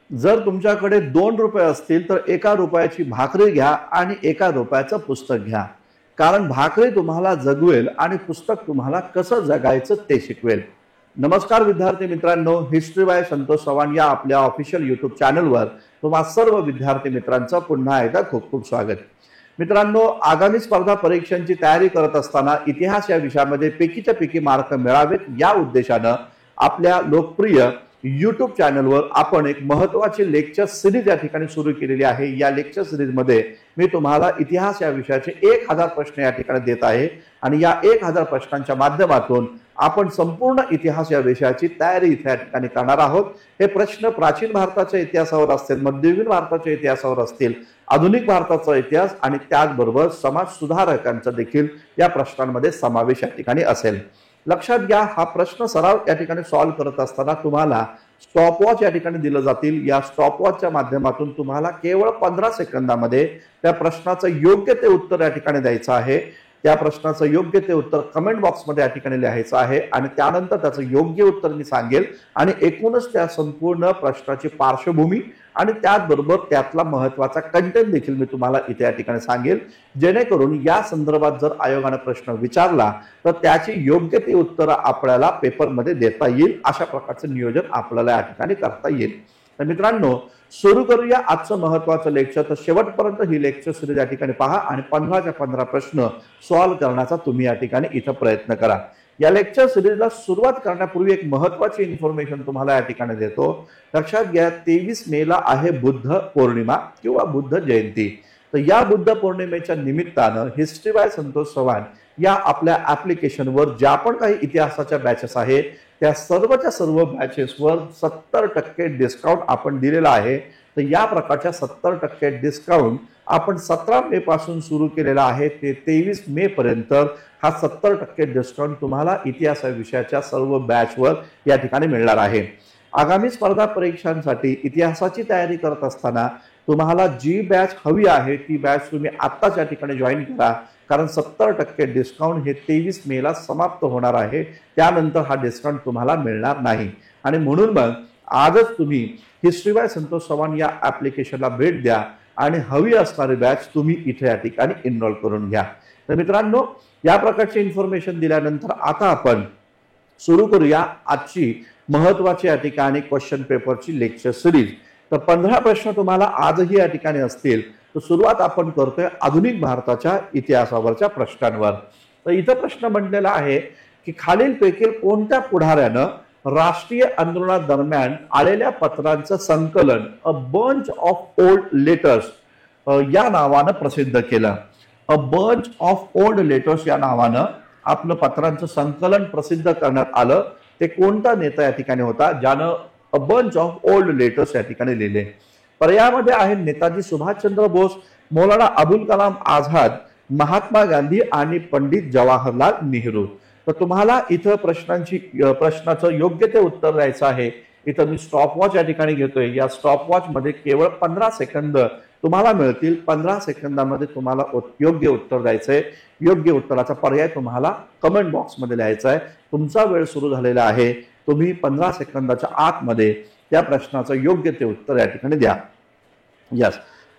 जर तुमच्याकडे 2 रुपये असतील तर 1 रुपयाची भाकरी घ्या आणि 1 रुपयाचं पुस्तक घ्या, कारण भाकरी तुम्हाला जगवेल आणि पुस्तक तुम्हाला कसं जगायचं ते शिकवेल. नमस्कार विद्यार्थी मित्रांनो, हिस्ट्री बाय संतोष चव्हाण या आपल्या ऑफिशियल यूट्यूब चॅनलवर तुम्हा सर्व विद्यार्थी मित्रांचं पुन्हा एकदा खूप खूप स्वागत. मित्रांनो, आगामी स्पर्धा परीक्षांची तयारी करत असताना इतिहास या विषयामध्ये पैकीच्या पैकी मार्क मिळावेत या उद्देशानं आपल्या लोकप्रिय यूट्यूब चॅनलवर आपण एक महत्त्वाची लेक्चर सिरीज या ठिकाणी सुरू केलेली आहे. या लेक्चर सिरीजमध्ये मी तुम्हाला इतिहास या विषयाचे 1000 प्रश्न या ठिकाणी देत आहे आणि या 1000 प्रश्नांच्या माध्यमातून आपण संपूर्ण इतिहास या विषयाची तयारी इथे या ठिकाणी करणार आहोत. हे प्रश्न प्राचीन भारताच्या इतिहासावर असतील, मध्ययुगीन भारताच्या इतिहासावर असतील, आधुनिक भारताचा इतिहास आणि त्याचबरोबर समाज सुधारकांचा देखील या प्रश्नांमध्ये समावेश या ठिकाणी असेल. लक्षात घ्या, हा प्रश्न सराव या ठिकाणी सॉल्व्ह करत असताना तुम्हाला स्टॉपवॉच या ठिकाणी दिलं जातील. या स्टॉपवॉचच्या माध्यमातून तुम्हाला केवळ 15 सेकंदामध्ये त्या प्रश्नाचं योग्य ते उत्तर या ठिकाणी द्यायचं आहे. त्या प्रश्नाचं योग्य ते उत्तर कमेंट बॉक्समध्ये या ठिकाणी लिहायचं आहे आणि त्यानंतर त्याचं योग्य उत्तर मी सांगेल आणि एकूणच त्या संपूर्ण प्रश्नाची पार्श्वभूमी आणि त्याचबरोबर त्यातला महत्त्वाचा कंटेंट देखील मी तुम्हाला इथे या ठिकाणी सांगेल, जेणेकरून या संदर्भात जर आयोगाने प्रश्न विचारला तर त्याची योग्य ते उत्तर आपल्याला पेपरमध्ये देता येईल. अशा प्रकारचं नियोजन आपल्याला या ठिकाणी करता येईल. तर मित्रांनो, सुरू करूया आजचं महत्त्वाचं लेक्चर. तर शेवटपर्यंत ही लेक्चर सिरीज या ठिकाणी पहा आणि 15च्या 15 प्रश्न सॉल्व्ह करण्याचा तुम्ही या ठिकाणी इथं प्रयत्न करा. या लेक्चर सिरीजला सुरुवात करण्यापूर्वी एक महत्त्वाची इन्फॉर्मेशन तुम्हाला या ठिकाणी देतो. लक्षात घ्या, 23 मेला आहे बुद्ध पौर्णिमा किंवा बुद्ध जयंती. तर या बुद्ध पौर्णिमेच्या निमित्तानं हिस्ट्री बाय संतोष चव्हाण या आपल्या ऍप्लिकेशनवर ज्या पण काही इतिहासाच्या बॅचेस आहेत त्या सर्वच्या सर्व बॅचेसवर 70% डिस्काउंट आपण दिलेला आहे. तर या प्रकारच्या 70% डिस्काउंट आपण 17 मे पासून सुरू केलेला आहे ते 23 मे पर्यंत हा 70% डिस्काउंट तुम्हाला इतिहास विषयाच्या सर्व बॅचवर या ठिकाणी मिळणार आहे. आगामी स्पर्धा परीक्षांसाठी इतिहासाची तयारी करत असताना तुम्हाला जी बॅच हवी आहे ती बॅच तुम्ही आत्ताच या ठिकाणी जॉईन करा, कारण 70% डिस्काउंट हे 23 मेला समाप्त होणार आहे. त्यानंतर हा डिस्काउंट तुम्हाला मिळणार नाही आणि म्हणून मग आजच तुम्ही हिस्ट्री बाय संतोष चव्हाण या ऍप्लिकेशनला भेट द्या आणि हवी असणारी बॅच तुम्ही इथे या ठिकाणी एनरोल करून घ्या. तर मित्रांनो, या प्रकारची इन्फॉर्मेशन दिल्यानंतर आता आपण सुरू करूया आजची महत्त्वाची या ठिकाणी क्वेश्चन पेपरची लेक्चर सिरीज. तर 15 प्रश्न तुम्हाला आजही या ठिकाणी असतील. तर सुरुवात आपण करतोय आधुनिक भारताच्या इतिहासावरच्या प्रश्नांवर. तर इथं प्रश्न बनलेला आहे की खालीलपैकी कोणत्या पुढाऱ्यानं राष्ट्रीय आंदोलनादरम्यान आलेल्या पत्रांचं संकलन a bunch of old letters या नावानं प्रसिद्ध केलं. A bunch of old letters या नावानं आपलं पत्रांचं संकलन प्रसिद्ध करण्यात आलं. ते कोणता नेता या ठिकाणी होता ज्यानं a bunch of old letters या ठिकाणी लिहिले? पर्यायामध्ये आहे नेताजी सुभाषचंद्र बोस, मौलाना अबुल कलाम आझाद, महात्मा गांधी आणि पंडित जवाहरलाल नेहरू. तर तुम्हाला इथं प्रश्नाचं योग्य ते उत्तर द्यायचं आहे. इथं मी स्टॉपवॉच या ठिकाणी घेतोय. या स्टॉपवॉच मध्ये केवळ 15 सेकंद तुम्हाला मिळतील. 15 सेकंदामध्ये तुम्हाला योग्य उत्तर द्यायचंय. योग्य उत्तराचा पर्याय तुम्हाला कमेंट बॉक्समध्ये लिहायचा आहे. तुमचा वेळ सुरू झालेला आहे. तुम्ही 15 सेकंदाच्या आतमध्ये त्या प्रश्नाचं योग्य ते उत्तर या ठिकाणी द्या. यस,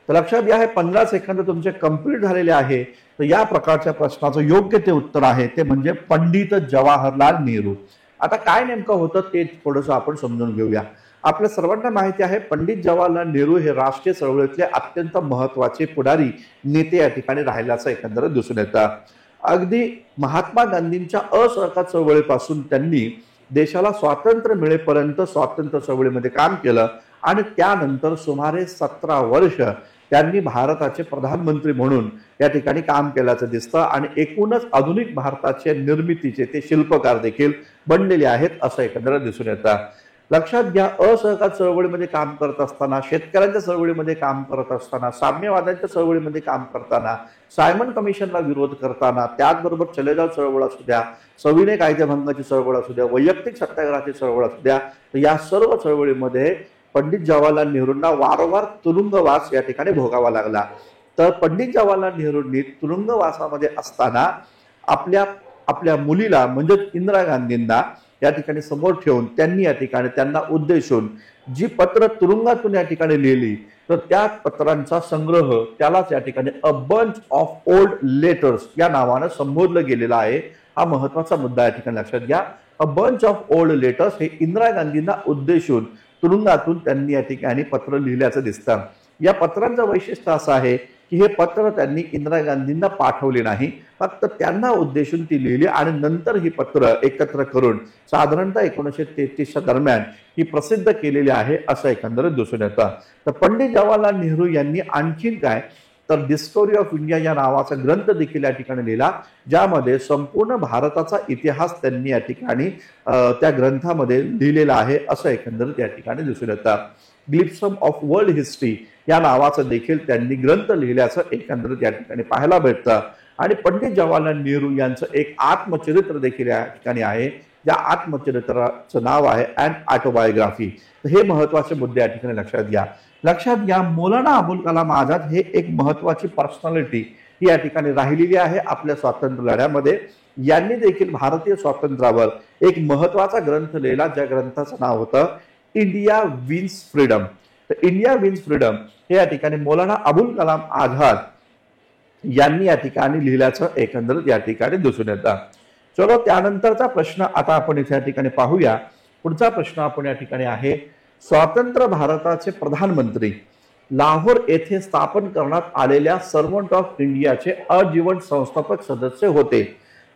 तर लक्षात घ्या, हे 15 सेकंद तुमचे कंप्लीट झालेले आहे. तर या प्रकारच्या प्रश्नाचं योग्य ते उत्तर आहे ते म्हणजे पंडित जवाहरलाल नेहरू. आता काय नेमकं होतं ते थोडंसं आपण समजून घेऊया. आपल्या सर्वांना माहिती आहे पंडित जवाहरलाल नेहरू हे राष्ट्रीय चळवळीतले अत्यंत महत्त्वाचे पुढारी नेते या ठिकाणी राहिल्याचं एकंदरीत दिसून येतं. अगदी महात्मा गांधींच्या असहकार चळवळीपासून त्यांनी देशाला स्वातंत्र्य मिळेपर्यंत स्वातंत्र्य चळवळीमध्ये काम केलं आणि त्यानंतर सुमारे 17 वर्ष त्यांनी भारताचे प्रधानमंत्री म्हणून या ठिकाणी काम केल्याचं दिसतं आणि एकूणच आधुनिक भारताच्या निर्मितीचे ते शिल्पकार देखील बनलेले आहेत असं एकंदरीत दिसून येतं. लक्षात घ्या, असहकार चळवळीमध्ये काम करत असताना, शेतकऱ्यांच्या चळवळीमध्ये काम करत असताना, साम्यवादाच्या चळवळीमध्ये काम करताना, सायमन कमिशनला विरोध करताना, त्याचबरोबर चलेजाव चळवळ असू द्या, सविनय कायदेभंगाची चळवळ असू द्या, वैयक्तिक सत्याग्रहाची चळवळ असू द्या, तर या सर्व चळवळीमध्ये पंडित जवाहरलाल नेहरूंना वारंवार तुरुंगवास या ठिकाणी भोगावा लागला. तर पंडित जवाहरलाल नेहरूंनी तुरुंगवासामध्ये असताना आपल्या मुलीला म्हणजे इंदिरा गांधींना या ठिकाणी समोर ठेवून त्यांनी या ठिकाणी त्यांना उद्देशून जी पत्र तुरुंगातून या ठिकाणी लिहिली, तर त्या पत्रांचा संग्रह त्यालाच या ठिकाणी a bunch of old letters या नावानं संबोधलं गेलेलं आहे. हा महत्वाचा मुद्दा या ठिकाणी लक्षात घ्या. A bunch of old letters हे इंदिरा गांधींना उद्देशून तुरुंगातून त्यांनी या ठिकाणी पत्र लिहिल्याचं दिसतं. या पत्रांचं वैशिष्ट्य असं आहे की हे पत्र त्यांनी इंदिरा गांधींना पाठवले नाही, फक्त त्यांना उद्देशून ती लिहिली आणि नंतर ही पत्र एकत्र करून साधारणतः 1933च्या दरम्यान ही प्रसिद्ध केलेली आहे असं एकंदरीत दिसून येतं. तर पंडित जवाहरलाल नेहरू यांनी आणखीन काय तर डिस्कवरी ऑफ इंडिया या नावाचा ग्रंथ देखील या ठिकाणी लिहिला, ज्यामध्ये संपूर्ण भारताचा इतिहास त्यांनी या ठिकाणी त्या ग्रंथामध्ये लिहिलेला आहे असं एकंदरीत या ठिकाणी दिसून येतं. ग्लिप्सम ऑफ वर्ल्ड हिस्ट्री या नावाचं देखील त्यांनी ग्रंथ लिहिल्याचं एकंदरीत या ठिकाणी पाहायला भेटतं. आणि पंडित जवाहरलाल नेहरू यांचं एक आत्मचरित्र देखील या ठिकाणी आहे, ज्या आत्मचरित्राचं नाव आहे अँड ऑटोबायोग्राफी. हे महत्वाचे मुद्दे या ठिकाणी लक्षात घ्या. मौलाना अबुल कलाम आझाद हे एक महत्वाची पर्सनॅलिटी ही या ठीकाणी राहिलेली आहे आपल्या स्वातंत्र्य लढ्यामध्ये. यांनी देखील भारतीय स्वातंत्र्यावर एक महत्वाचा ग्रंथ लिहिला, ज्या ग्रंथाचं नाव होतं इंडिया विन्स फ्रीडम. तर इंडिया विन्स फ्रीडम हे या ठिकाणी मौलाना अबुल कलाम आझाद यांनी या ठिकाणी लिहिल्याचं एकंदरीत या ठिकाणी दिसून येतं. चलो, त्यानंतरचा प्रश्न आता आपण इथे या ठिकाणी पाहूया. पुढचा प्रश्न आपण या ठिकाणी आहे, स्वतंत्र भारताचे प्रधानमंत्री लाहोर येथे स्थापन करण्यात आलेल्या सर्वंट ऑफ इंडियाचे आजीवन संस्थापक सदस्य होते.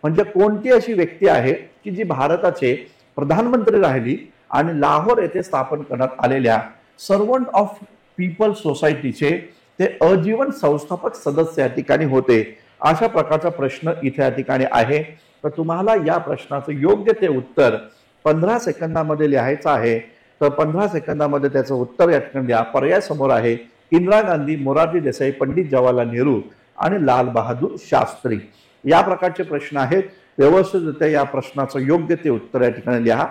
म्हणजे कोणती अशी व्यक्ती आहे की जी भारताचे प्रधानमंत्री राहिली आणि लाहोर येथे स्थापन करण्यात आलेल्या सर्वंट ऑफ पीपल सोसायटीचे ते आजीवन संस्थापक सदस्य या ठिकाणी होते. अशा प्रकारचा प्रश्न इथे या ठिकाणी आहे. तर तुम्हाला या प्रश्नाचं योग्य ते उत्तर 15 सेकंदामध्ये लिहायचं आहे. तर 15 सेकंदामध्ये त्याचं उत्तर या ठिकाणी द्या. पर्याय समोर आहे, इंदिरा गांधी, मोरारजी देसाई, पंडित जवाहरलाल नेहरू आणि लाल बहादूर शास्त्री. या प्रकारचे प्रश्न आहेत. व्यवस्थितरित्या या प्रश्नाचं योग्य ते उत्तर या ठिकाणी लिहा.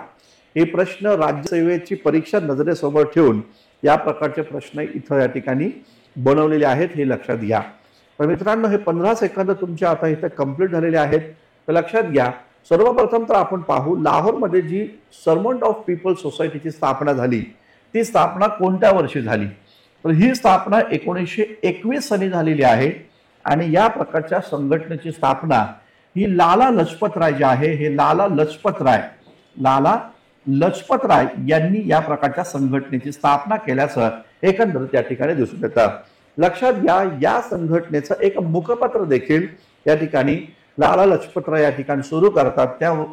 हे प्रश्न राज्यसेवेची परीक्षा नजरेसमोर ठेवून या प्रकारचे प्रश्न इथं या ठिकाणी बनवलेले आहेत, हे लक्षात घ्या. तर मित्रांनो, हे 15 सेकंद तुमचे आता इथे कंप्लीट झालेले आहेत. तर लक्षात घ्या, सर्वप्रथम तर आपण पाहू लाहोरमध्ये जी सर्वंट ऑफ पीपल सोसायटीची स्थापना झाली, ती स्थापना कोणत्या वर्षी झाली. तर ही स्थापना 1921 साली झालेली आहे. आणि या प्रकारच्या संघटनेची स्थापना ही लाला लजपत राय जे आहे, हे लाला लजपत राय यांनी या प्रकारच्या संघटनेची स्थापना केल्याचं एकंदरीत या ठिकाणी दिसून येतं. लक्षात घ्या, या संघटनेचं एक मुखपत्र देखील या ठिकाणी लाला लजपत राय या ठिकाणी सुरू करतात.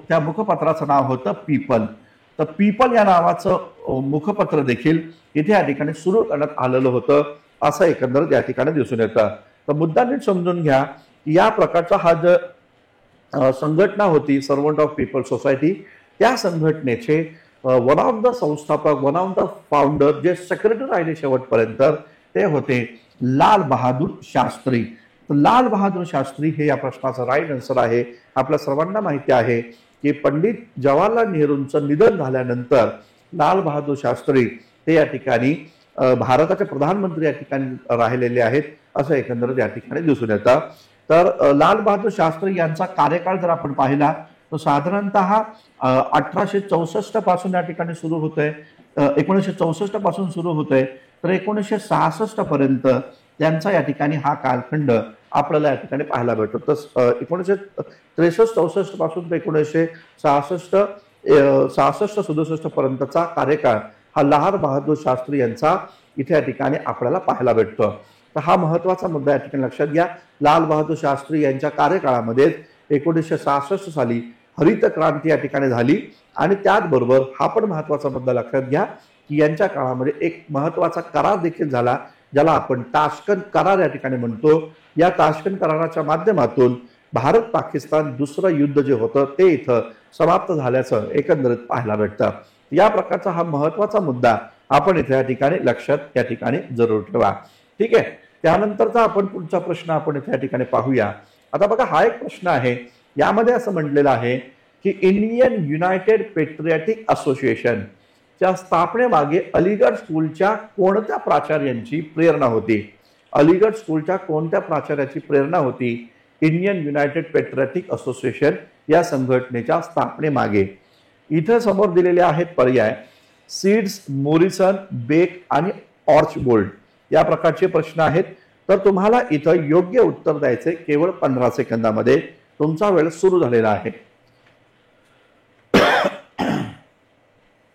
त्या मुखपत्राचं नाव होतं पीपल. तर पीपल या नावाचं मुखपत्र देखील इथे या ठिकाणी सुरू करण्यात आलेलं होतं असं एकंदरीत या ठिकाणी दिसून येतं. तर मुद्दा नीट समजून घ्या की या प्रकारचा हा जो संघटना होती सर्वंट ऑफ पीपल सोसायटी, त्या संघटनेचे वन ऑफ द संस्थापक, वन ऑफ द फाउंडर, जे सेक्रेटरी राहिले शेवटपर्यंत, ते होते लाल बहादूर शास्त्री. तर लाल बहादूर शास्त्री हे या प्रश्नाचं राईट आन्सर आहे. आपल्या सर्वांना माहिती आहे की पंडित जवाहरलाल नेहरूंचं निधन झाल्यानंतर लाल बहादूर शास्त्री हे या ठिकाणी भारताचे प्रधानमंत्री या ठिकाणी राहिलेले आहेत असं एकंदरीत या ठिकाणी दिसून येतं. तर लाल बहादूर शास्त्री यांचा कार्यकाळ जर आपण पाहिला तर साधारणतः 1864 पासून या ठिकाणी सुरू होतोय, 1964 पासून सुरू होतोय, तर 1966 पर्यंत त्यांचा या ठिकाणी हा कालखंड आपल्याला या ठिकाणी पाहायला भेटतो. तर 1963-64 पासून ते 1966-67 पर्यंतचा कार्यकाळ हा लाल बहादूर शास्त्री यांचा इथे या ठिकाणी आपल्याला पाहायला भेटतो. तर हा महत्वाचा मुद्दा या ठिकाणी लक्षात घ्या. लाल बहादूर शास्त्री यांच्या कार्यकाळामध्ये 1966 साली हरित क्रांती या ठिकाणी झाली. आणि त्याचबरोबर हा पण महत्वाचा मुद्दा लक्षात घ्या की यांच्या काळामध्ये एक महत्वाचा करार देखील झाला, ज्याला आपण ताश्कंद करार या ठिकाणी म्हणतो. या ताश्कंद कराराच्या माध्यमातून भारत पाकिस्तान दुसरं युद्ध जे होतं ते इथं समाप्त झाल्याचं एकंदरीत पाहायला भेटतं. या प्रकारचा हा महत्वाचा मुद्दा आपण इथे या ठिकाणी लक्षात या ठिकाणी जरूर ठेवा. ठीक आहे. त्यानंतरचा आपण पुढचा प्रश्न आपण इथे या ठिकाणी पाहूया. आता बघा, हा एक प्रश्न आहे, यामध्ये असं म्हटलेलं आहे की इंडियन युनायटेड पेट्रियाटिक असोसिएशन च्या स्थापनेमागे अलीगड स्कूलच्या कोणत्या प्राचार्यांची प्रेरणा होती. अलीगड स्कूलच्या कोणत्या प्राचार्याची प्रेरणा होती इंडियन युनायटेड पेट्रियाटिक असोसिएशन या संघटनेच्या स्थापनेमागे. इथे समोर दिलेले आहेत पर्याय सीड्स, मोरिसन, बेक आणि ऑर्चबोल्ड या प्रकारचे प्रश्न आहेत। तर तुम्हाला इथं योग्य उत्तर द्यायचे केवळ 15 सेकंदामध्ये। तुमचा वेळ सुरू झालेला आहे।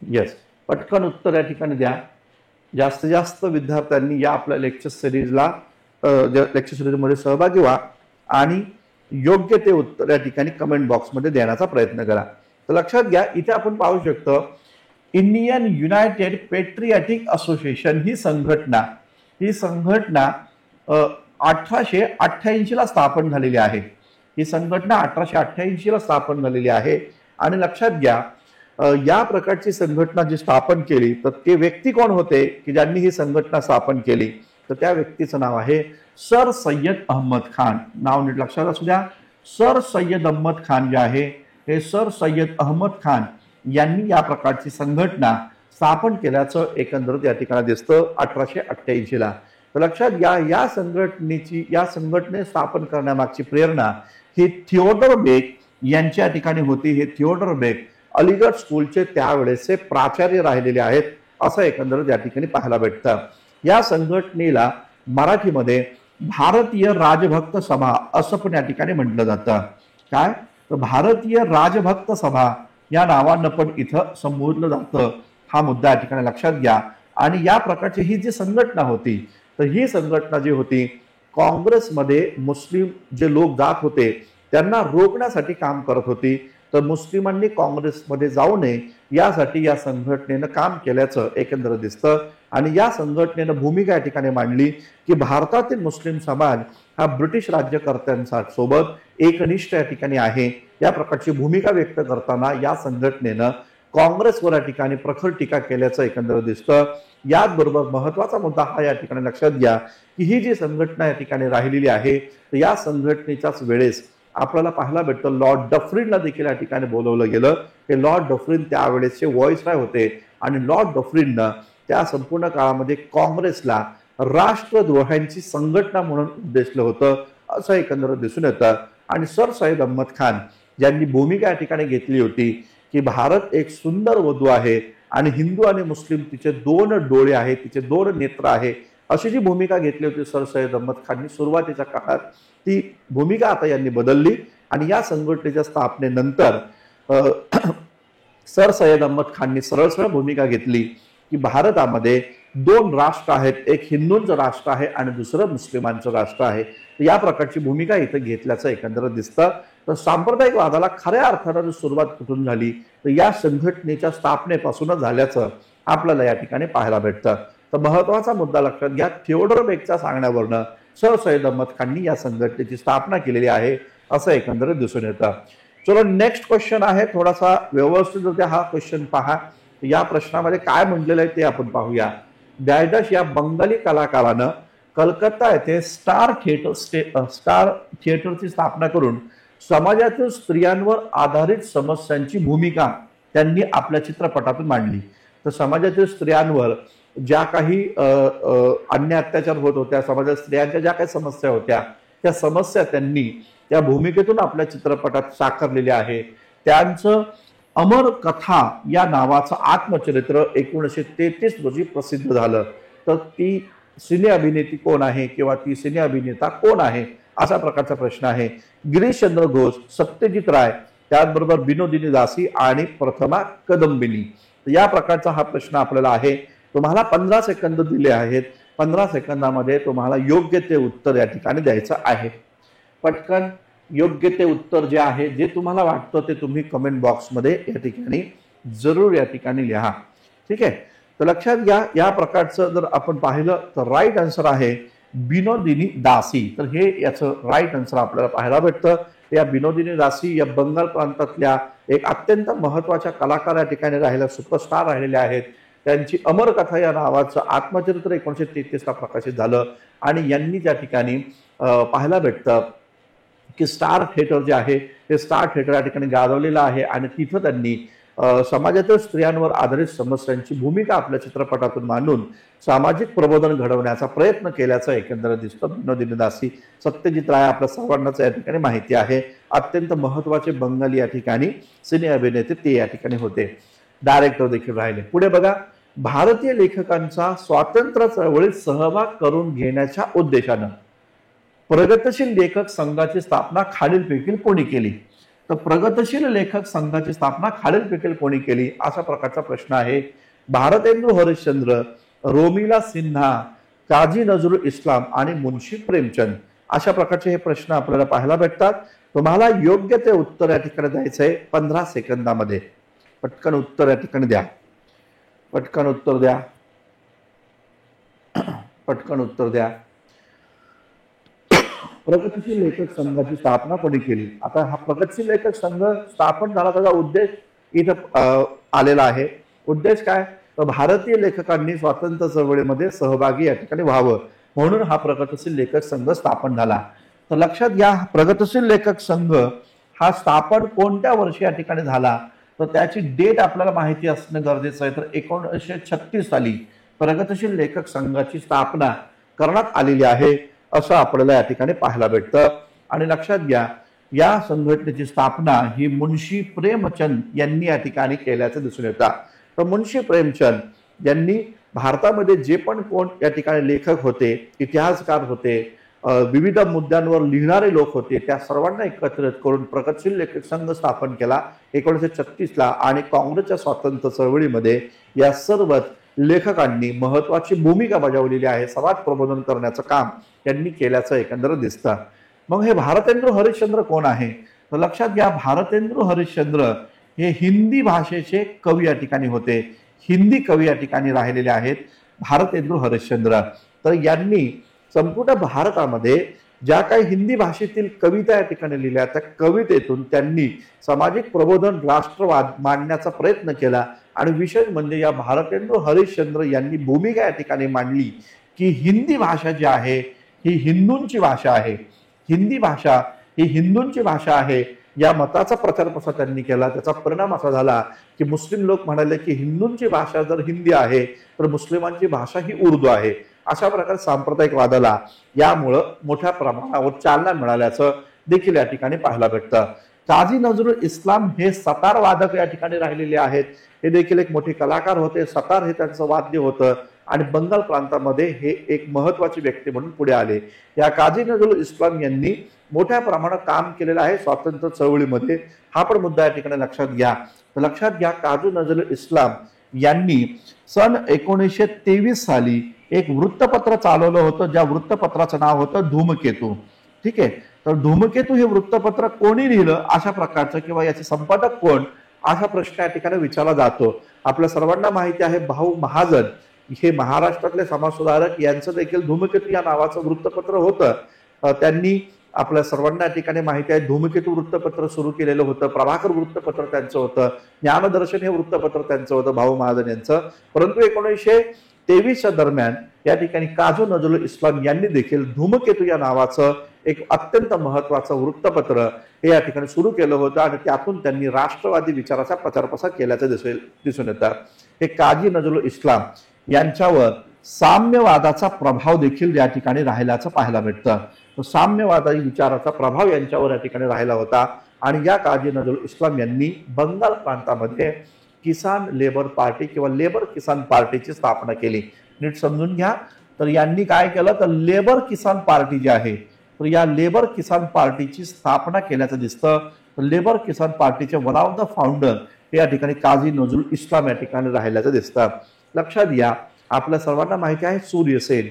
येस, पटकन उत्तर या ठिकाणी द्या। जास्तीत जास्त विद्यार्थ्यांनी या आपल्या लेक्चर सिरीजमध्ये सहभागी व्हा आणि योग्य ते उत्तर या ठिकाणी कमेंट बॉक्समध्ये देण्याचा प्रयत्न करा। तर लक्षात घ्या, इथे आपण पाहू शकतो इंडियन युनायटेड पेट्रियाटिक असोसिएशन ही संघटना 1888 ला स्थापन झालेली आहे। ही संघटना 1888 ला स्थापन झालेली आहे। आणि लक्षात घ्या, या प्रकारची संघटना जी स्थापन केली तर ते व्यक्ती कोण होते की ज्यांनी ही संघटना स्थापन केली, तर त्या व्यक्तीचं नाव आहे सर सय्यद अहमद खान। नाव नीट लक्षात असू द्या, सर सय्यद अहमद खान जे आहे हे सर सय्यद अहमद खान यांनी या प्रकारची संघटना स्थापन केल्याचं एकंदरीत या ठिकाणी दिसतं 1888 ला। तर लक्षात घ्या, या संघटने स्थापन करण्यामागची प्रेरणा ही थिओडर बेक यांच्या ठिकाणी होती। हे थिओडर बेक अलीगढ स्कूलचे त्यावेळेचे प्राचार्य राहिलेले आहेत असं एकंदरीत या ठिकाणी पाहायला भेटतं। या संघटनेला मराठीमध्ये भारतीय राजभक्त सभा असं पण या ठिकाणी म्हटलं जातं। काय, तर भारतीय राजभक्त सभा या नावानं पण इथं संबोधलं जातं। हा मुद्दा या ठिकाणी लक्षात घ्या। आणि या प्रकारची ही जी संघटना होती, तर ही संघटना जी होती काँग्रेसमध्ये मुस्लिम जे लोक जात होते त्यांना रोखण्यासाठी काम करत होती। तर मुस्लिमांनी काँग्रेसमध्ये जाऊ नये यासाठी या संघटनेनं काम केल्याचं एकंदर दिसतं। आणि या संघटनेनं भूमिका या ठिकाणी मांडली की भारतातील मुस्लिम समाज हा ब्रिटिश राज्यकर्त्यांसोबत एकनिष्ठ या ठिकाणी आहे। या प्रकारची भूमिका व्यक्त करताना या संघटनेनं काँग्रेसवर या ठिकाणी प्रखर टीका केल्याचं एकंदर दिसतं। याचबरोबर महत्वाचा मुद्दा हा या ठिकाणी लक्षात घ्या की ही जी संघटना या ठिकाणी राहिलेली आहे, तर या संघटनेच्याच वेळेस आपल्याला पाहायला भेटतं लॉर्ड डफरिनला देखील या ठिकाणी बोलवलं गेलं। हे लॉर्ड डफरिन त्यावेळेसचे व्हॉइसरॉय होते आणि लॉर्ड डफरिननं त्या संपूर्ण काळामध्ये काँग्रेसला राष्ट्रद्रोह्यांची संघटना म्हणून उद्देशलं होतं असं एकंदरीत दिसून येतं। आणि सर सय्यद अहमद खान यांनी भूमिका या ठिकाणी घेतली होती की भारत एक सुंदर वधू आहे आणि हिंदू आणि मुस्लिम तिचे दोन डोळे आहेत, तिचे दोन नेत्र आहे, अशी जी भूमिका घेतली होती सर सय्यद अहमद खाननी सुरुवातीच्या काळात, ती भूमिका आता यांनी बदलली। आणि या संघटनेच्या स्थापनेनंतर सर सय्यद अहमद खाननी सरळ भूमिका घेतली की भारतामध्ये दोन राष्ट्र आहेत, एक हिंदूंचं राष्ट्र आहे आणि दुसरं मुस्लिमांचं राष्ट्र आहे। या प्रकारची भूमिका इथं घेतल्याचं एकंदरीत दिसतं। तर सांप्रदायिक वादाला खऱ्या अर्थानं सुरुवात कुठून झाली, तर या संघटनेच्या स्थापनेपासूनच झाल्याचं आपल्याला या ठिकाणी पाहायला भेटतं। तर महत्वाचा मुद्दा लक्षात घ्या, थिओडर बेकच्या सांगण्यावरनं सर सय्यद अहमद खाननी या संघटनेची स्थापना केलेली आहे असं एकंदरीत दिसून येतं। चलो नेक्स्ट क्वेश्चन आहे, थोडासा व्यवस्थित हा क्वेश्चन पहा। या प्रश्नामध्ये काय म्हटलेलं आहे ते आपण पाहूया। डॅडश या बंगाली कलाकारानं कलकत्ता येथे स्टार थिएटरची स्थापना करून समाजातील स्त्रियांवर आधारित समस्यांची भूमिका त्यांनी आपल्या चित्रपटातून मांडली। तर समाजातील स्त्रियांवर ज्या काही अन्य अत्याचार होत होत्या, समाजात स्त्रियांच्या ज्या काही समस्या होत्या, त्या समस्या त्यांनी त्या भूमिकेतून आपल्या चित्रपटात साकारलेल्या आहे। त्यांचं अमर कथा या नावाचं आत्मचरित्र 1933 रोजी प्रसिद्ध झालं। तर ती सिने अभिनेत्री कोण आहे किंवा ती सिने अभिनेता कोण आहे अशा प्रकारचा प्रश्न आहे। गिरीशचंद्र घोष, सत्यजित राय, त्याचबरोबर विनोदिनी दासी आणि प्रथमा कदंबिनी, या प्रकारचा हा प्रश्न आपल्याला आहे। तुम्हाला 15 सेकंद दिले आहेत। 15 सेकंदामध्ये तुम्हाला योग्य ते उत्तर या ठिकाणी द्यायचं आहे। पटकन योग्य ते उत्तर जे आहे, जे तुम्हाला वाटतं ते तुम्ही कमेंट बॉक्समध्ये या ठिकाणी जरूर या ठिकाणी लिहा। ठीक आहे, तर लक्षात घ्या, या प्रकारचं जर आपण पाहिलं तर राईट आन्सर आहे विनोदिनी दासी। तर हे याचं राईट आन्सर आपल्याला पाहायला भेटतं। या विनोदिनी दासी या बंगाल प्रांतातल्या एक अत्यंत महत्वाच्या कलाकार या ठिकाणी राहिल्या, सुपरस्टार राहिलेल्या आहेत। त्यांची अमर कथा या नावाचं आत्मचरित्र 1933 ला प्रकाशित झालं आणि यांनी त्या ठिकाणी पाहायला भेटतं की स्टार थिएटर जे आहे ते स्टार थिएटर या ठिकाणी गाजवलेलं आहे आणि तिथं त्यांनी समाजातील स्त्रियांवर आधारित समस्यांची भूमिका आपल्या चित्रपटातून मांडून सामाजिक प्रबोधन घडवण्याचा प्रयत्न केल्याचं एकंदर दिसतं. विनोदिनी दासी, सत्यजित राय आपल्या सर्वांनाच या ठिकाणी माहिती आहे. अत्यंत महत्वाचे बंगाली या ठिकाणी सिने अभिनेते ते या ठिकाणी होते. डायरेक्टर देखील राहिले. पुढे बघा, भारतीय लेखकांचा स्वातंत्र्य चळवळीत सहभाग करून घेण्याच्या उद्देशानं प्रगतशील लेखक संघाची स्थापना खालीलपैकी कोणी केली? तर प्रगतशील लेखक संघाची स्थापना खालीलपैकी कोणी केली अशा प्रकारचा प्रश्न आहे. भारतेंदु हरिश्चंद्र, रोमिला सिन्हा, काजी नजरुल इस्लाम आणि मुन्शी प्रेमचंद अशा प्रकारचे हे प्रश्न आपल्याला पाहायला भेटतात. तुम्हाला योग्य ते उत्तर या ठिकाणी द्यायचंय 15 सेकंदामध्ये. पटकन उत्तर या ठिकाणी द्या. पटकन उत्तर द्या. पटकन उत्तर द्या. प्रगतशील लेखक संघाची स्थापना कोणी केली? आता हा प्रगतशील लेखक संघ स्थापन झाला, त्याचा उद्देश इथं आलेला आहे. उद्देश काय? तर भारतीय लेखकांनी स्वातंत्र्य चळवळीमध्ये सहभागी या ठिकाणी व्हावं म्हणून हा प्रगतशील लेखक संघ स्थापन झाला. तर लक्षात घ्या, प्रगतशील लेखक संघ हा स्थापन कोणत्या वर्षी या ठिकाणी झाला तर त्याची डेट आपल्याला माहिती असणं गरजेचं आहे. तर 1936 साली प्रगतशील लेखक संघाची स्थापना करण्यात आलेली आहे असं आपल्याला या ठिकाणी पाहायला भेटतं. आणि लक्षात घ्या, या संघटनेची स्थापना ही मुन्शी प्रेमचंद यांनी या ठिकाणी केल्याचं दिसून येतं. तर मुन्शी प्रेमचंद यांनी भारतामध्ये जे पण कोण या ठिकाणी लेखक होते, इतिहासकार होते, विविध मुद्द्यांवर लिहिणारे लोक होते, त्या सर्वांना एकत्रित करून प्रगतशील लेखक संघ स्थापन केला 1936 ला. आणि काँग्रेसच्या स्वातंत्र्य चळवळीमध्ये या सर्व लेखकांनी महत्वाची भूमिका बजावलेली आहे. समाज प्रबोधन करण्याचं काम त्यांनी केल्याचं एकंदर दिसतं. मग हे भारतेंदु हरिश्चंद्र कोण आहे? तर लक्षात घ्या, भारतेंदु हरिश्चंद्र हे हिंदी भाषेचे कवी या ठिकाणी होते. हिंदी कवी या ठिकाणी राहिलेले आहेत भारतेंदु हरिश्चंद्र. तर यांनी संपूर्ण भारतामध्ये ज्या काही हिंदी भाषेतील कविता या ठिकाणी लिहिल्या, त्या कवितेतून त्यांनी सामाजिक प्रबोधन, राष्ट्रवाद मांडण्याचा प्रयत्न केला. आणि विशेष म्हणजे या भारतेंदु हरिश्चंद्र यांनी भूमिका या ठिकाणी मांडली की हिंदी भाषा जी आहे ही हिंदूंची भाषा आहे. हिंदी भाषा ही हिंदूंची भाषा आहे या मताचा प्रचार प्रसार त्यांनी केला. त्याचा परिणाम असा झाला की मुस्लिम लोक म्हणाले की हिंदूंची भाषा जर हिंदी आहे तर मुस्लिमांची भाषा ही उर्दू आहे. अशा प्रकारे सांप्रदायिक वादाला यामुळं मोठ्या प्रमाणावर चालना मिळाल्याचं देखील या ठिकाणी पाहायला भेटतं. काजी नजरुल इस्लाम हे सतार वादक या ठिकाणी राहिलेले आहेत. हे देखील एक मोठे कलाकार होते. सतार हे त्यांचं वाद्य होतं आणि बंगाल प्रांतामध्ये हे एक महत्वाची व्यक्ती म्हणून पुढे आले. या काजी नजरुल इस्लाम यांनी मोठ्या प्रमाणात काम केलेलं आहे स्वातंत्र्य चळवळीमध्ये. हा पण मुद्दा या ठिकाणी लक्षात घ्या. तर लक्षात घ्या, काजी नजरुल इस्लाम यांनी सन 1923 साली एक वृत्तपत्र चालवलं होतं, ज्या वृत्तपत्राचं नाव होतं धूमकेतू. ठीक आहे. तर धूमकेतू हे वृत्तपत्र कोणी लिहिलं अशा प्रकारचं किंवा याचे संपादक कोण असा प्रश्न या ठिकाणी विचारला जातो. आपल्या सर्वांना माहिती आहे भाऊ महाजन हे महाराष्ट्रातले समाजसुधारक, यांचं देखील धूमकेतू या नावाचं वृत्तपत्र होतं. त्यांनी आपल्या सर्वांना या ठिकाणी माहिती आहे धूमकेतू वृत्तपत्र सुरू केलेलं होतं. प्रभाकर वृत्तपत्र त्यांचं होतं. ज्ञानदर्शन हे वृत्तपत्र त्यांचं होतं भाऊ महाजन यांचं. परंतु 1923च्या दरम्यान या ठिकाणी काजी नजरुल इस्लाम यांनी देखील धूमकेतू या नावाचं एक अत्यंत महत्वाचं वृत्तपत्र हे या ठिकाणी सुरू केलं होतं आणि त्यातून त्यांनी राष्ट्रवादी विचाराचा प्रचार प्रसार केल्याचं दिसून येतं. हे काजी नजरुल इस्लाम यांच्यावर साम्यवादाचा प्रभाव देखील या ठिकाणी राहिल्याचं पाहायला भेटतं. साम्यवादी विचाराचा प्रभाव यांच्यावर या ठिकाणी राहिला होता. आणि या काजी नजरुल इस्लाम यांनी बंगाल प्रांतामध्ये किसान लेबर पार्टी किंवा लेबर किसान पार्टीची स्थापना केली. नीट समजून घ्या. तर यांनी काय केलं तर लेबर किसान पार्टी जी आहे तर या लेबर किसान पार्टीची स्थापना केल्याचं दिसतं. लेबर किसान पार्टीचे वन ऑफ द फाउंडर हे या ठिकाणी काजी नजरुल इस्लाम या ठिकाणी राहिल्याचं दिसतं. लक्षात घ्या, आपल्या सर्वांना माहिती आहे सूर्यसेन.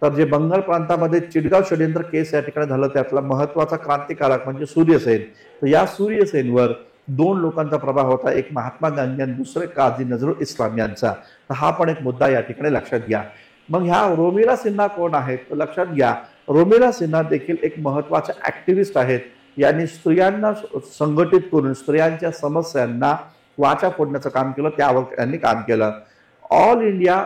तर जे बंगाल प्रांतामध्ये चिटगाव षड्यंत्र केस या ठिकाणी झालं त्यातला महत्वाचा क्रांतिकारक म्हणजे सूर्यसेन. तर या सूर्यसेनवर 2 लोकांचा प्रभाव होता, एक महात्मा गांधी आणि दुसरे काजी नजरुल इस्लाम यांचा. तर हा पण एक मुद्दा या ठिकाणी लक्षात घ्या. मग ह्या रोमिला सिन्हा कोण आहेत तर लक्षात घ्या, रोमिला सिन्हा देखील एक महत्वाचे ऍक्टिव्हिस्ट आहेत. यांनी स्त्रियांना संघटित करून स्त्रियांच्या समस्यांना वाचा फोडण्याचं काम केलं, त्यावर त्यांनी काम केलं. All India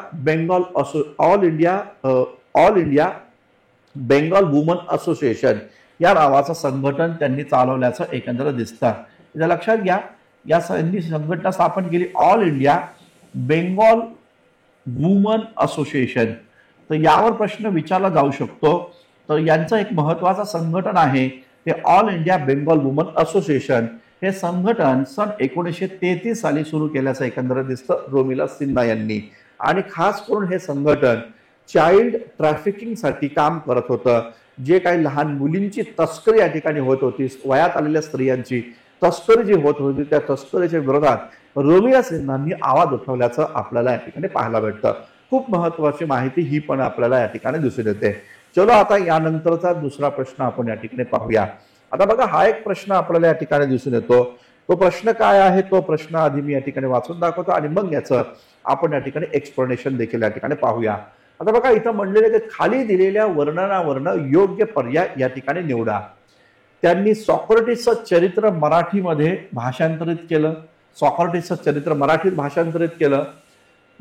Bengal woman association या नावाचं संघटन त्यांनी चालवल्याचं एकंदर दिसतं. लक्षात घ्या, यांनी संघटना स्थापन केली, all India Bengal woman association. तर यावर प्रश्न विचारला जाऊ शकतो. तर यांचं एक महत्वाचं संघटन आहे ते all India Bengal woman association. हे संघटन सन 1933 साली सुरू केल्याचं एकंदरीत दिसतं रोमिला सिन्हा यांनी. आणि खास करून हे संघटन चाइल्ड ट्रॅफिकिंगसाठी काम करत होतं. जे काही लहान मुलींची तस्करी या ठिकाणी होत होती, वयात आलेल्या स्त्रियांची तस्करी जी होत होती, त्या तस्करीच्या विरोधात रोमिला सिन्हांनी आवाज उठवल्याचं आपल्याला या ठिकाणी पाहायला भेटतं. खूप महत्वाची माहिती ही पण आपल्याला या ठिकाणी दिसून येते. चलो आता यानंतरचा दुसरा प्रश्न आपण या ठिकाणी पाहूया. आता बघा, हा एक प्रश्न आपल्याला या ठिकाणी दिसून येतो. तो प्रश्न काय आहे, तो प्रश्न आधी मी या ठिकाणी वाचून दाखवतो आणि मग याचं आपण या ठिकाणी एक्सप्लेनेशन देखील या ठिकाणी पाहूया. आता बघा, इथं म्हणलेलं की खाली दिलेल्या वर्णनावरनं योग्य पर्याय या ठिकाणी निवडा. त्यांनी सॉक्रेटिसचं चरित्र मराठीमध्ये भाषांतरित केलं. सॉक्रेटिसचं चरित्र मराठीत भाषांतरित केलं.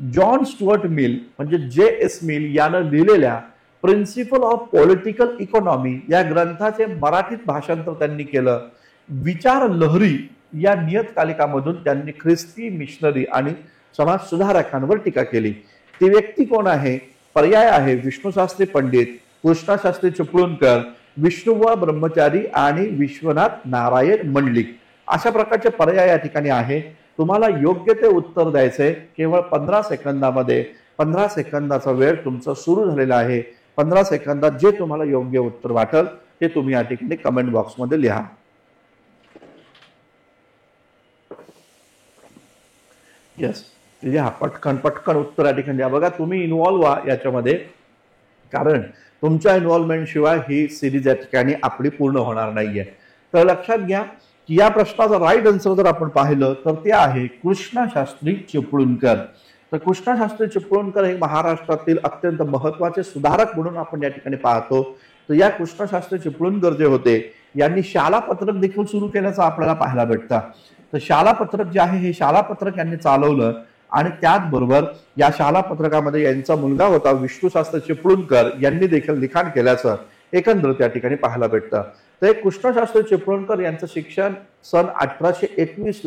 जॉन स्टुअर्ट मिल म्हणजे J.S. मिल यानं लिहिलेल्या प्रिन्सिपल ऑफ पॉलिटिकल इकॉनॉमी या ग्रंथाचे मराठीत भाषांतर त्यांनी केलं. विचार लहरी या नियतकालिकामधून त्यांनी ख्रिस्ती मिशनरी आणि समाज सुधारकांवर टीका केली. ती व्यक्ती कोण आहे? पर्याय आहे विष्णुशास्त्री पंडित, कृष्णशास्त्री चिपळूणकर, विष्णुबुवा ब्रह्मचारी आणि विश्वनाथ नारायण मंडलिक. अशा प्रकारचे पर्याय या ठिकाणी आहे. तुम्हाला योग्य ते उत्तर द्यायचंय केवळ 15 सेकंदामध्ये. 15 सेकंदाचा वेळ तुमचा सुरू झालेला आहे. 15 सेकंदात जे तुम्हाला योग्य उत्तर वाटेल ते तुम्ही या ठिकाणी कमेंट बॉक्समध्ये लिहा. येस, लिहा पटकन पटकन उत्तर या ठिकाणी द्या. बघा, तुम्ही इन्व्हॉल्व्ह व्हा याच्यामध्ये, कारण तुमच्या इन्व्हॉल्वमेंट शिवाय ही सिरीज या ठिकाणी आपली पूर्ण होणार नाहीये. तर लक्षात घ्या की या प्रश्नाचं राईट आन्सर जर आपण पाहिलं तर ते आहे कृष्णशास्त्री चिपळूणकर. तर कृष्णशास्त्री चिपळूणकर हे महाराष्ट्रातील अत्यंत महत्वाचे सुधारक म्हणून आपण या ठिकाणी पाहतो. तर या कृष्णशास्त्री चिपळूणकर जे होते यांनी शाला पत्रक देखील सुरू केल्याचं आपल्याला पाहायला भेटतं. तर शाला पत्रक जे आहे हे शाला पत्रक यांनी चालवलं आणि त्याचबरोबर या शाला पत्रकामध्ये यांचा मुलगा होता विष्णुशास्त्री चिपळूणकर यांनी देखील लिखाण केल्याचं एकंदरीत या ठिकाणी पाहायला भेटतं. तर कृष्णशास्त्री चिपळूणकर यांचं शिक्षण सन 1821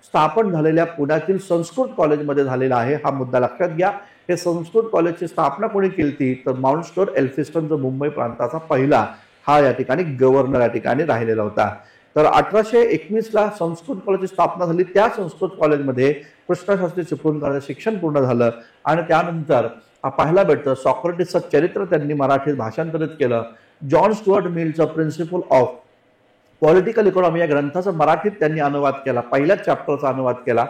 स्थापन झालेल्या पुण्यातील संस्कृत कॉलेजमध्ये झालेलं आहे. हा मुद्दा लक्षात घ्या. हे संस्कृत कॉलेजची स्थापना कोणी केली तर माउंट स्टुअर्ट एल्फिन्स्टन जो मुंबई प्रांताचा पहिला हा या ठिकाणी गव्हर्नर या ठिकाणी राहिलेला होता. तर 1821 संस्कृत कॉलेजची स्थापना झाली. त्या संस्कृत कॉलेजमध्ये कृष्णशास्त्री चिपळूणकरांचं शिक्षण पूर्ण झालं आणि त्यानंतर पाहायला भेटतं सॉक्रेटिसचं चरित्र त्यांनी मराठीत भाषांतरित केलं. जॉन स्टुअर्ट मिलचं प्रिन्सिपल ऑफ पॉलिटिकल इकॉनॉमी या ग्रंथाचा मराठीत त्यांनी अनुवाद केला. पहिल्याच चॅप्टरचा अनुवाद केला.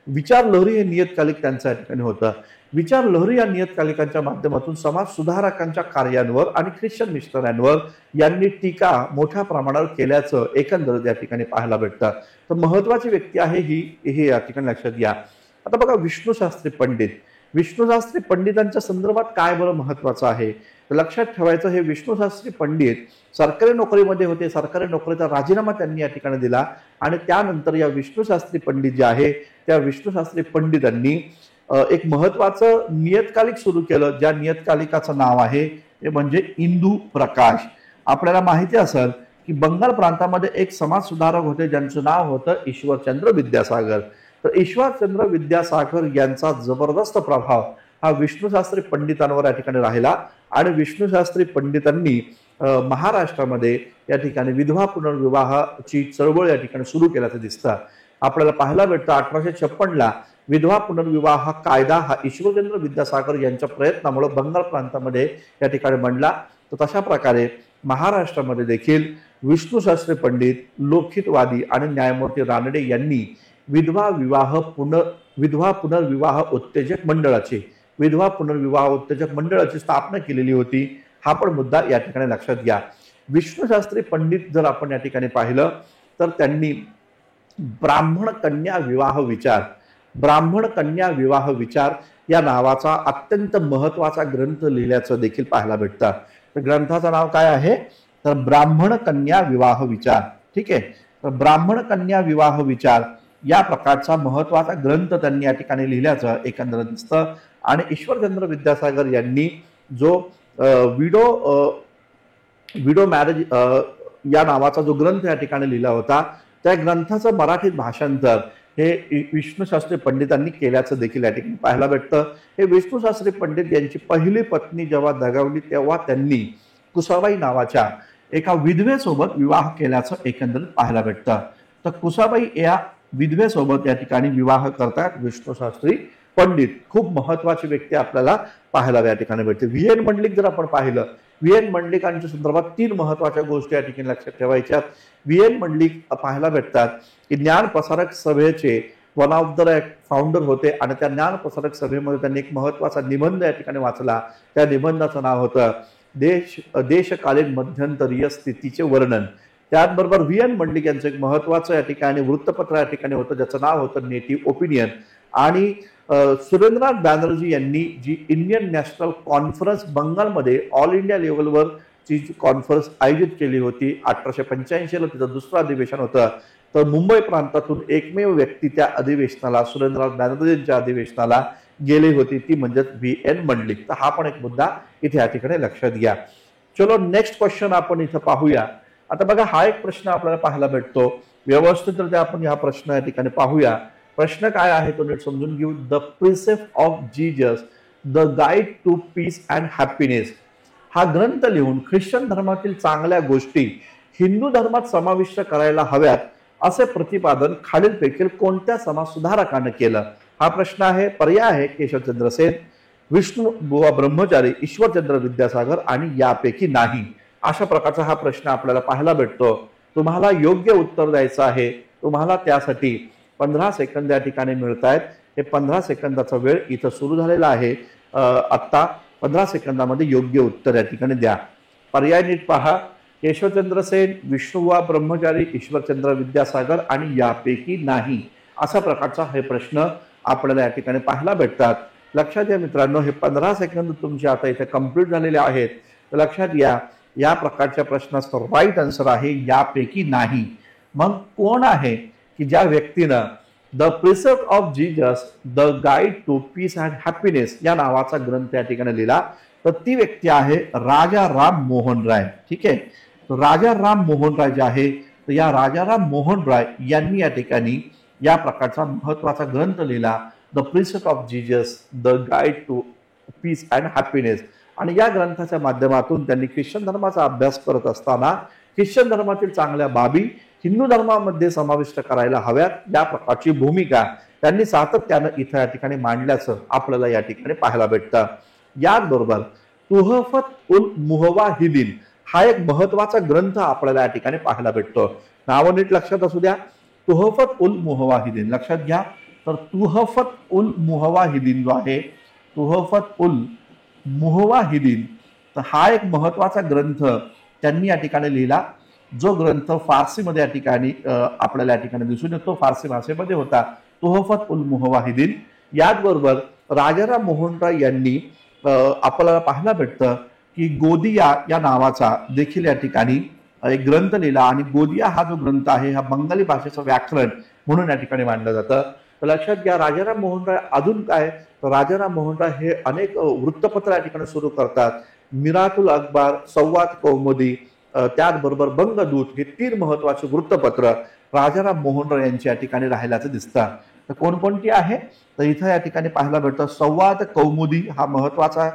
विचार लहरी हे नियतकालिक त्यांच्या ठिकाणी होतं. विचार लहरी या नियतकालिकांच्या माध्यमातून समाज सुधारकांच्या कार्यांवर आणि ख्रिश्चन मिशनऱ्यांवर यांनी टीका मोठ्या प्रमाणावर केल्याचं एकंदरीत या ठिकाणी पाहायला भेटतं. तर महत्वाची व्यक्ती आहे ही या ठिकाणी लक्षात घ्या. आता बघा, विष्णुशास्त्री पंडित. विष्णुशास्त्री पंडितांच्या संदर्भात काय बरं महत्वाचं आहे तर लक्षात ठेवायचं, हे विष्णुशास्त्री पंडित सरकारी नोकरीमध्ये होते. सरकारी नोकरीचा राजीनामा त्यांनी या ठिकाणी दिला आणि त्यानंतर या विष्णुशास्त्री पंडित जे आहे त्या विष्णुशास्त्री पंडितांनी एक महत्वाचं नियतकालिक सुरू केलं. ज्या नियतकालिकाचं नाव आहे ते म्हणजे इंदू प्रकाश. आपल्याला माहिती असेल की बंगाल प्रांतामध्ये एक समाज सुधारक होते ज्यांचं नाव होतं ईश्वरचंद्र विद्यासागर. तर ईश्वरचंद्र विद्यासागर यांचा जबरदस्त प्रभाव हा विष्णुशास्त्री पंडितांवर या ठिकाणी राहिला आणि विष्णुशास्त्री पंडितांनी महाराष्ट्रामध्ये या ठिकाणी विधवा पुनर्विवाहाची चळवळ या ठिकाणी सुरू केल्याचं दिसतं. आपल्याला पाहायला भेटतं 1856 विधवा पुनर्विवाह कायदा हा ईश्वरचंद्र विद्यासागर यांच्या प्रयत्नामुळे बंगाल प्रांतामध्ये या ठिकाणी बनला. तर तशा प्रकारे महाराष्ट्रामध्ये देखील विष्णुशास्त्री पंडित, लोकहितवादी आणि न्यायमूर्ती रानडे यांनी विधवा पुनर्विवाह उत्तेजक मंडळाची स्थापना केलेली होती. हा पण मुद्दा या ठिकाणी लक्षात घ्या. विष्णुशास्त्री पंडित जर आपण या ठिकाणी पाहिलं तर त्यांनी ब्राह्मण कन्या विवाह विचार या नावाचा अत्यंत महत्वाचा ग्रंथ लिहिल्याचं देखील पाहायला भेटतं. तर ग्रंथाचं नाव काय आहे तर ब्राह्मण कन्या विवाह विचार. ठीक आहे. तर ब्राह्मण कन्या विवाह विचार या प्रकारचा महत्वाचा ग्रंथ त्यांनी या ठिकाणी लिहिल्याचं एकंदरीत दिसतं. आणि ईश्वरचंद्र विद्यासागर यांनी जो विडो मॅरेज या नावाचा जो ग्रंथ या ठिकाणी लिहिला होता त्या ग्रंथाचं मराठीत भाषांतर हे विष्णुशास्त्री पंडितांनी केल्याचं देखील या ठिकाणी पाहायला भेटतं. हे विष्णुशास्त्री पंडित यांची पहिली पत्नी जेव्हा दगावली तेव्हा त्यांनी कुसाबाई नावाच्या एका विधवेसोबत विवाह केल्याचं एकंदरीत पाहायला भेटतं. तर कुसाबाई या विधवेसोबत या ठिकाणी विवाह करतात विष्णुशास्त्री पंडित. खूप महत्वाची व्यक्ती आपल्याला पाहायला या ठिकाणी भेटते. व्ही.एन. मंडलिक जर आपण पाहिलं, व्ही.एन. मंडलिकांच्या संदर्भात 3 महत्वाच्या गोष्टी या ठिकाणी लक्षात ठेवायच्या. व्ही.एन. मंडलिक पाहायला भेटतात की ज्ञान प्रसारक सभेचे वन ऑफ द फाउंडर होते आणि त्या ज्ञान प्रसारक सभेमध्ये त्यांनी एक महत्वाचा निबंध या ठिकाणी वाचला. त्या निबंधाचं नाव होतं देशकालीन मध्यंतरीय स्थितीचे वर्णन. त्याचबरोबर व्ही.एन. मंडलिक यांचं एक महत्वाचं या ठिकाणी वृत्तपत्र या ठिकाणी होतं ज्याचं नाव होतं नेटिव्ह ओपिनियन. आणि सुरेंद्रनाथ बॅनर्जी यांनी जी इंडियन नॅशनल कॉन्फरन्स बंगालमध्ये ऑल इंडिया लेवलवर जी कॉन्फरन्स आयोजित केली होती 1885ला, तिचं दुसरं अधिवेशन होतं. तर मुंबई प्रांतातून एकमेव व्यक्ती त्या अधिवेशनाला, सुरेंद्रनाथ बॅनर्जींच्या अधिवेशनाला गेली होती, ती म्हणजे व्ही.एन. मंडलिक. तर हा पण एक मुद्दा इथे या ठिकाणी लक्षात घ्या. चलो नेक्स्ट क्वेश्चन आपण इथं पाहूया. आता बघा, हा एक प्रश्न आपल्याला पाहायला भेटतो. व्यवस्थितरित्या आपण हा प्रश्न या ठिकाणी पाहूया. प्रश्न काय आहे तो नीट समजून घेऊ. The precept of Jesus, the guide to peace and happiness हा ग्रंथ लिहून ख्रिश्चन धर्मातील चांगल्या गोष्टी हिंदू धर्मात समाविष्ट करायला हव्यात असे प्रतिपादन खालीलपैकी कोणत्या समाजसुधारकाने केलं? हा प्रश्न आहे. पर्याय आहे केशवचंद्र सेन, विष्णू बुवा ब्रह्मचारी, ईश्वरचंद्र विद्यासागर आणि यापैकी नाही. अशा प्रकारचा हा प्रश्न आपल्याला पाहायला भेटतो. तुम्हाला योग्य उत्तर द्यायचं आहे. तुम्हाला त्यासाठी 15 सेकंद या ठिकाणी मिळत आहेत. हे 15 सेकंदाचा वेळ इथं सुरू झालेला आहे. आत्ता 15 सेकंदामध्ये योग्य उत्तर या ठिकाणी द्या. पर्याय नीट पहा. केशवचंद्र सेन, विष्णुबुवा ब्रह्मचारी, ईश्वरचंद्र विद्यासागर आणि यापैकी नाही. अशा प्रकारचा हे प्रश्न आपल्याला या ठिकाणी पाहायला भेटतात. लक्षात घ्या मित्रांनो, हे 15 सेकंद तुमचे आता इथे कंप्लीट झालेले आहेत. तर लक्षात घ्या, या प्रकारच्या प्रश्नाचं राईट आन्सर आहे यापैकी नाही. मग कोण आहे की ज्या व्यक्तीनं the precept of Jesus, the guide to peace and happiness या नावाचा ग्रंथ या ठिकाणी लिहिला? तर ती व्यक्ती आहे राजा राम मोहन राय. ठीक आहे. राजा राम मोहन राय जे आहे, तर या राजा राम मोहन राय यांनी या ठिकाणी या प्रकारचा महत्वाचा ग्रंथ लिहिला, the precept of Jesus, the guide to peace and happiness. आणि या ग्रंथाच्या माध्यमातून त्यांनी ख्रिश्चन धर्माचा अभ्यास करत असताना ख्रिश्चन धर्मातील चांगल्या बाबी हिंदू धर्मामध्ये समाविष्ट करायला हव्यात या प्रकारची भूमिका त्यांनी सातत्यानं इथं या ठिकाणी मांडल्याचं आपल्याला या ठिकाणी पाहायला भेटतं. याचबरोबर तुहफत उल मुहवाहिदीन हा एक महत्वाचा ग्रंथ आपल्याला या ठिकाणी पाहायला भेटतो. नाव नीट लक्षात असू द्या. तुहफत उल मुहवाहिदीन लक्षात घ्या. तर तुहफत उल मुहवाहिदीन जो आहे, तुहफत उल मुहवाहिदीन, तर हा एक महत्वाचा ग्रंथ त्यांनी या ठिकाणी लिहिला. जो ग्रंथ फारसीमध्ये या ठिकाणी आपल्याला या ठिकाणी दिसून येतो, फारसी भाषेमध्ये होता, तुहफत उल मुहवाहिदीन. याचबरोबर राजाराम मोहन राय यांनी आपल्याला पाहायला भेटतं की गोदिया या नावाचा देखील या ठिकाणी एक ग्रंथ लिहिला. आणि गोदिया हा जो ग्रंथ आहे हा बंगाली भाषेचं व्याकरण म्हणून या ठिकाणी मांडलं जातं. तर लक्षात घ्या, राजाराम मोहन राय अजून काय, तर राजाराम मोहन राय हे अनेक वृत्तपत्र या ठिकाणी सुरू करतात. मिरातुल अखबार, संवाद कौमुदी, त्याचबरोबर बंगदूत हे 3 महत्वाचे वृत्तपत्र राजाराम मोहन राय यांच्या या ठिकाणी राहिल्याचं दिसतं. तर कोणकोणती आहे, तर इथं या ठिकाणी पाहायला भेटतं संवाद कौमुदी हा महत्वाचा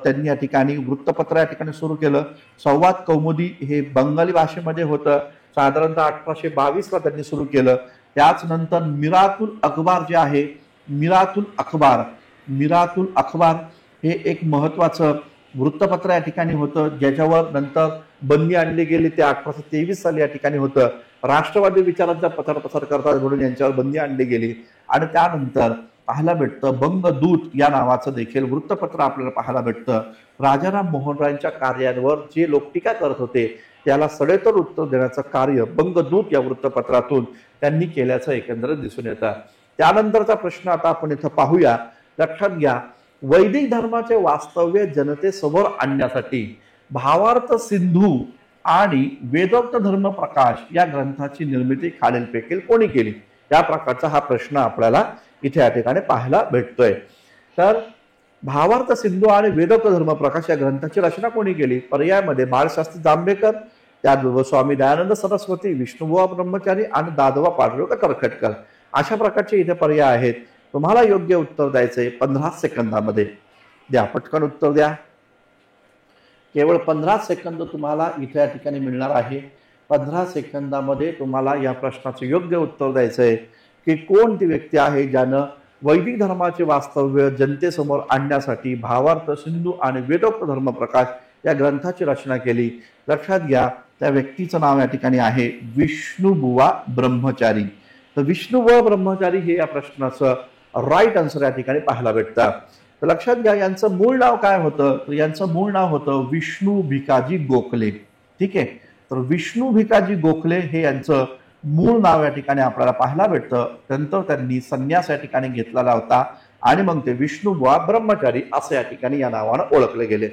त्यांनी या ठिकाणी वृत्तपत्र या ठिकाणी सुरू केलं. संवाद कौमुदी हे बंगाली भाषेमध्ये होतं. साधारणतः 1822ला त्यांनी सुरू केलं. त्याच नंतर मिरातुल अखबार जे आहे, मिरातुल अखबार हे एक महत्वाचं वृत्तपत्र या ठिकाणी होतं, ज्याच्यावर नंतर बंदी आणली गेली. ते 1823 साली या ठिकाणी होतं. राष्ट्रवादी विचारांचा प्रचार करतात म्हणून यांच्यावर बंदी आणली गेली. आणि त्यानंतर पाहायला भेटतं बंगदूत या नावाचं देखील वृत्तपत्र आपल्याला पाहायला भेटतं. राजाराम मोहन रायांच्या कार्यांवर जे लोक टीका करत होते त्याला सडेतोड उत्तर देण्याचं कार्य बंगदूत या वृत्तपत्रातून त्यांनी केल्याचं एकंदरीत दिसून येतं. त्यानंतरचा प्रश्न आता आपण इथं पाहूया. लक्षात घ्या, वैदिक धर्माचे वास्तव्य जनतेसमोर आणण्यासाठी भावार्थ सिंधू आणि वेदोक्त धर्म प्रकाश या ग्रंथाची निर्मिती खालीलपैकी कोणी केली? या प्रकारचा हा प्रश्न आपल्याला इथे या ठिकाणी पाहायला भेटतोय. तर भावार्थ सिंधू आणि वेदोक्त धर्म प्रकाश या ग्रंथाची रचना कोणी केली? पर्यायामध्ये बाळशास्त्री जांभेकर, त्याचबरोबर स्वामी दयानंद सरस्वती, विष्णुबुवा ब्रह्मचारी आणि दादोबा पांडुरंग तरखडकर. अशा प्रकारचे इथे पर्याय आहेत. तुम्हाला योग्य उत्तर द्यायचंय 15 सेकंदामध्ये. द्या, पटकन उत्तर द्या. केवळ 15 सेकंद तुम्हाला इथे या ठिकाणी मिळणार आहे. 15 सेकंदामध्ये तुम्हाला या प्रश्नाचं योग्य उत्तर द्यायचंय की कोण ती व्यक्ती आहे ज्यानं वैदिक धर्माचे वास्तव्य जनतेसमोर आणण्यासाठी भावार्थ, सिंधू आणि वेदोक्त धर्मप्रकाश या ग्रंथाची रचना केली. लक्षात घ्या, त्या व्यक्तीचं नाव या ठिकाणी आहे विष्णुबुवा ब्रह्मचारी. तर विष्णुबुवा ब्रह्मचारी हे या प्रश्नाचं राईट आन्सर या ठिकाणी पाहायला भेटतं. तर लक्षात घ्या, यांचं मूळ नाव काय होतं? तर यांचं मूळ नाव होतं विष्णू भिकाजी गोखले. ठीक आहे, तर विष्णू भिकाजी गोखले हे यांचं मूळ नाव या ठिकाणी आपल्याला पाहायला भेटतं. नंतर त्यांनी संन्यास या ठिकाणी घेतलेला होता आणि मग ते विष्णुबुवा ब्रह्मचारी असं या ठिकाणी या नावानं ओळखले गेले.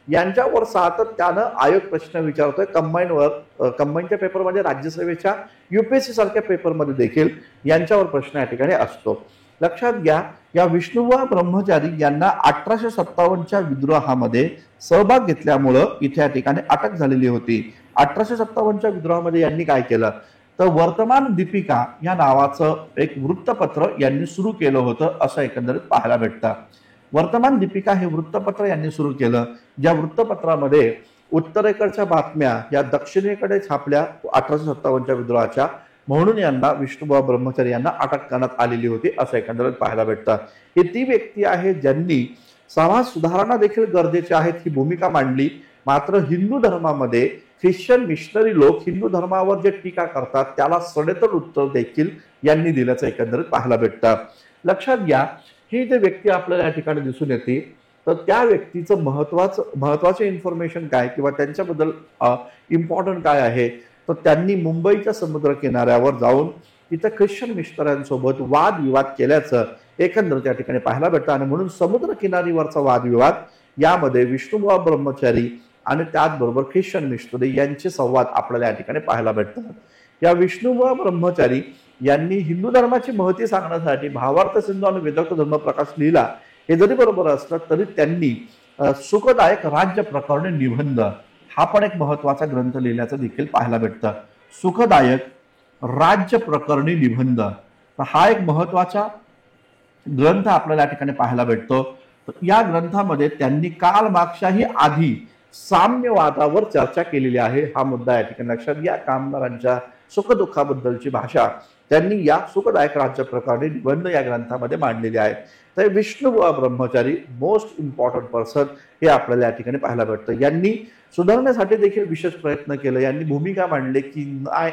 यांच्यावर सातत्यानं आयोग प्रश्न विचारतोय. कंबाईनच्या पेपरमध्ये, राज्यसेवेच्या, UPSC सारख्या पेपरमध्ये देखील यांच्यावर प्रश्न या ठिकाणी असतो. लक्षात घ्या, या विष्णुबुवा ब्रह्मचारी यांना 1857च्या विद्रोहामध्ये सहभाग घेतल्यामुळं इथे या ठिकाणी अटक झालेली होती. 1857च्या विद्रोहामध्ये यांनी काय केलं तर वर्तमान दीपिका या नावाचं एक वृत्तपत्र यांनी सुरू केलं होतं असं एकंदरीत पाहायला भेटतं. वर्तमान दीपिका हे वृत्तपत्र यांनी सुरू केलं, ज्या वृत्तपत्रामध्ये उत्तरेकडच्या बातम्या या दक्षिणेकडे छापल्या 1857च्या विद्रोहाच्या, म्हणून यांना विष्णुबुवा ब्रह्मचारी यांना अटक करण्यात आलेली होती असं एकंदरीत पाहायला भेटतं. ही ती व्यक्ती आहे ज्यांनी समाज सुधारणा देखील गरजेचे आहेत ही भूमिका मांडली. मात्र हिंदू धर्मामध्ये ख्रिश्चन मिशनरी लोक हिंदू धर्मावर जे टीका करतात त्याला सडेतोड उत्तर देखील यांनी दिल्याचं एकंदरीत पाहायला भेटतं. लक्षात घ्या, ही जे व्यक्ती आपल्याला या ठिकाणी दिसून येते तर त्या व्यक्तीचं महत्वाचे इन्फॉर्मेशन काय किंवा त्यांच्याबद्दल इम्पॉर्टंट काय आहे, तर त्यांनी मुंबईच्या समुद्र किनाऱ्यावर जाऊन तिथं ख्रिश्चन मिशनऱ्यांसोबत वादविवाद केल्याचं एकंदरीत या ठिकाणी पाहायला भेटतं. आणि म्हणून समुद्र किनारीवरचा वादविवाद यामध्ये विष्णुबुवा ब्रह्मचारी आणि त्याचबरोबर ख्रिश्चन मिशनरी यांचे संवाद आपल्याला या ठिकाणी पाहायला भेटतात. या विष्णुबुवा ब्रह्मचारी यांनी हिंदू धर्माची महती सांगण्यासाठी भावार्थ, सिंधू आणि वेदोक्त धर्मप्रकाश लिहिला. हे जरी बरोबर असलं तरी त्यांनी सुखदायक राज्य प्रकरणी निबंध हा पण एक महत्वाचा ग्रंथ लिहिल्याचं देखील पाहायला भेटतं. सुखदायक राज्य प्रकरणी निबंध हा एक महत्वाचा ग्रंथ आपल्याला या ठिकाणी पाहायला भेटतो. या ग्रंथामध्ये त्यांनी कार्ल मार्क्सच्याही आधी साम्यवादावर चर्चा केलेली आहे. हा मुद्दा या ठिकाणी लक्षात घ्या. कामगारांच्या सुखदुःखाबद्दलची भाषा त्यांनी या सुखदायक राज्य प्रकरणी निबंध या ग्रंथामध्ये मांडलेली आहे. तर विष्णुबुवा ब्रह्मचारी मोस्ट इम्पॉर्टंट पर्सन हे आपल्याला या ठिकाणी पाहायला भेटतं. यांनी सुधारण्यासाठी देखील विशेष प्रयत्न केले. यांनी भूमिका मांडली की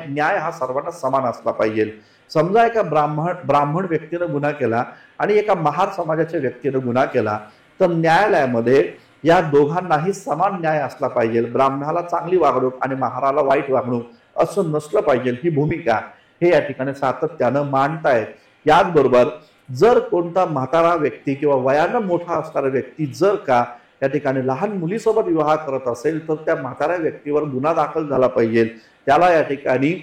न्याय हा सर्वांना समान असला पाहिजे. समजा एका ब्राह्मण व्यक्तीनं गुन्हा केला आणि एका महार समाजाच्या व्यक्तीनं गुन्हा केला तर न्यायालयामध्ये या दोघांनाही समान न्याय असला पाहिजे. ब्राह्मणाला चांगली वागणूक आणि महाराला वाईट वागणूक असं नसलं पाहिजे ही भूमिका हे या ठिकाणी सातत्यानं मांडतायत. याचबरोबर जर कोणता म्हातारा व्यक्ती किंवा वयानं मोठा असणारा व्यक्ती जर का या ठिकाणी लहान मुलीसोबत विवाह करत असेल तर त्या म्हाताऱ्या व्यक्तीवर गुन्हा दाखल झाला पाहिजे, त्याला या ठिकाणी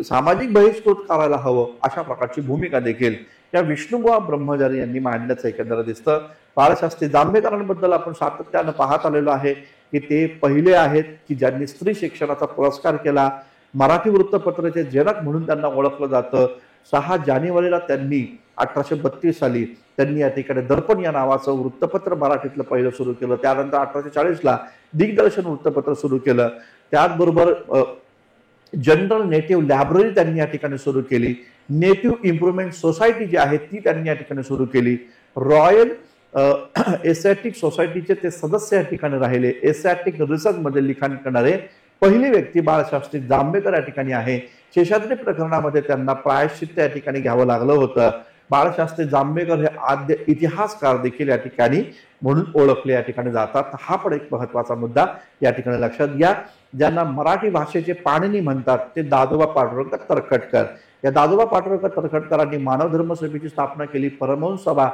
सामाजिक बहिष्कृत करायला हवं, अशा प्रकारची भूमिका देखील या विष्णुबुवा ब्रह्मचारी यांनी मांडल्याचं एकंदर दिसतं. बाळशास्त्री जांभेकरांबद्दल आपण सातत्यानं पाहत आलेलो आहे की ते पहिले आहेत की ज्यांनी स्त्री शिक्षणाचा पुरस्कार केला. मराठी वृत्तपत्राचे जनक म्हणून त्यांना ओळखलं जातं. 6 जानेवारीला त्यांनी 1832 साली त्यांनी या ठिकाणी दर्पण या नावाचं वृत्तपत्र मराठीतलं पहिलं सुरू केलं. त्यानंतर 1840ला दिग्दर्शन वृत्तपत्र सुरू केलं. त्याचबरोबर जनरल नेटिव्ह लायब्ररी त्यांनी या ठिकाणी सुरू केली. नेटिव्ह इम्प्रुव्हमेंट सोसायटी जी आहे ती त्यांनी या ठिकाणी सुरू केली. रॉयल एस्थेटिक सोसायटीचे ते सदस्य या ठिकाणी राहिले. एस्थेटिक रिसर्च मध्ये लिखाण करणारे पहिली व्यक्ती बाळशास्त्री जांभेकर या ठिकाणी आहे. शेषाद्री प्रकरणामध्ये त्यांना प्रायश्चित्त या ठिकाणी घ्यावं लागलं होतं. बाळशास्त्री जांभेकर हे आद्य इतिहासकार देखील या ठिकाणी म्हणून ओळखले या ठिकाणी जातात. हा पण एक महत्वाचा मुद्दा या ठिकाणी लक्षात घ्या. ज्यांना मराठी भाषेचे पाणिनी म्हणतात ते दादोबा पांडुरंग तरखडकर. या दादोबा पांडुरंग तरखडकरांनी मानव धर्म सभेची स्थापना केली. परमहंस सभा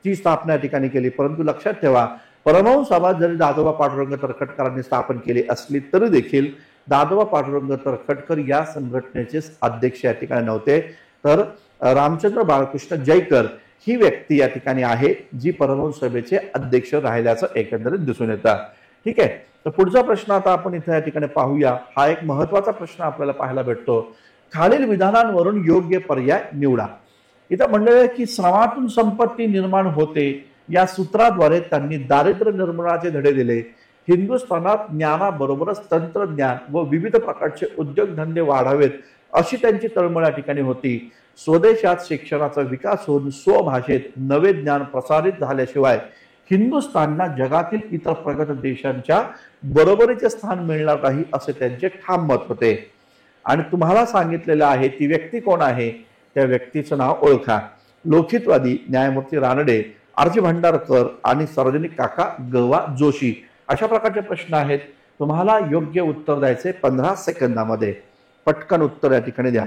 ची स्थापना या ठिकाणी केली. परंतु लक्षात ठेवा, परमहंस सभा जरी दादोबा पांडुरंग तरखडकरांनी स्थापन केली असली तरी देखील दादोबा पांडुरंग तरखडकर या संघटनेचे अध्यक्ष या ठिकाणी नव्हते. तर रामचंद्र बाळकृष्ण जयकर ही व्यक्ती या ठिकाणी आहे जी परमहंस सभेचे अध्यक्ष राहिल्याचं एकंदरीत दिसून येतं. ठीक आहे, तर पुढचा प्रश्न आता आपण इथे या ठिकाणी पाहूया. हा एक महत्वाचा प्रश्न आपल्याला पाहायला भेटतो. खालील विधानांवरून योग्य पर्याय निवडा. इथं म्हणलेलं आहे की श्रमातून संपत्ती निर्माण होते या सूत्राद्वारे त्यांनी दारिद्र्य निर्मूलनाचे धडे दिले. हिंदुस्थानात ज्ञानाबरोबरच तंत्रज्ञान व विविध प्रकारचे उद्योगधंदे वाढावेत अशी त्यांची तळमळ या ठिकाणी होती. स्वदेशात शिक्षणाचा विकास होऊन स्वभाषेत नवे ज्ञान प्रसारित झाल्याशिवाय हिंदुस्थानला जगातील इतर प्रगत देशांच्या बरोबरीचे स्थान मिळणार नाही असे त्यांचे ठाम मत होते. आणि तुम्हाला सांगितलेलं आहे ती व्यक्ती कोण आहे, त्या व्यक्तीचं नाव ओळखा. लोकहितवादी न्यायमूर्ती रानडे, आर.जी. भांडारकर आणि सार्वजनिक काका गवा जोशी. अशा प्रकारचे प्रश्न आहेत. तुम्हाला योग्य उत्तर द्यायचे 15 सेकंदामध्ये. पटकन उत्तर या ठिकाणी द्या.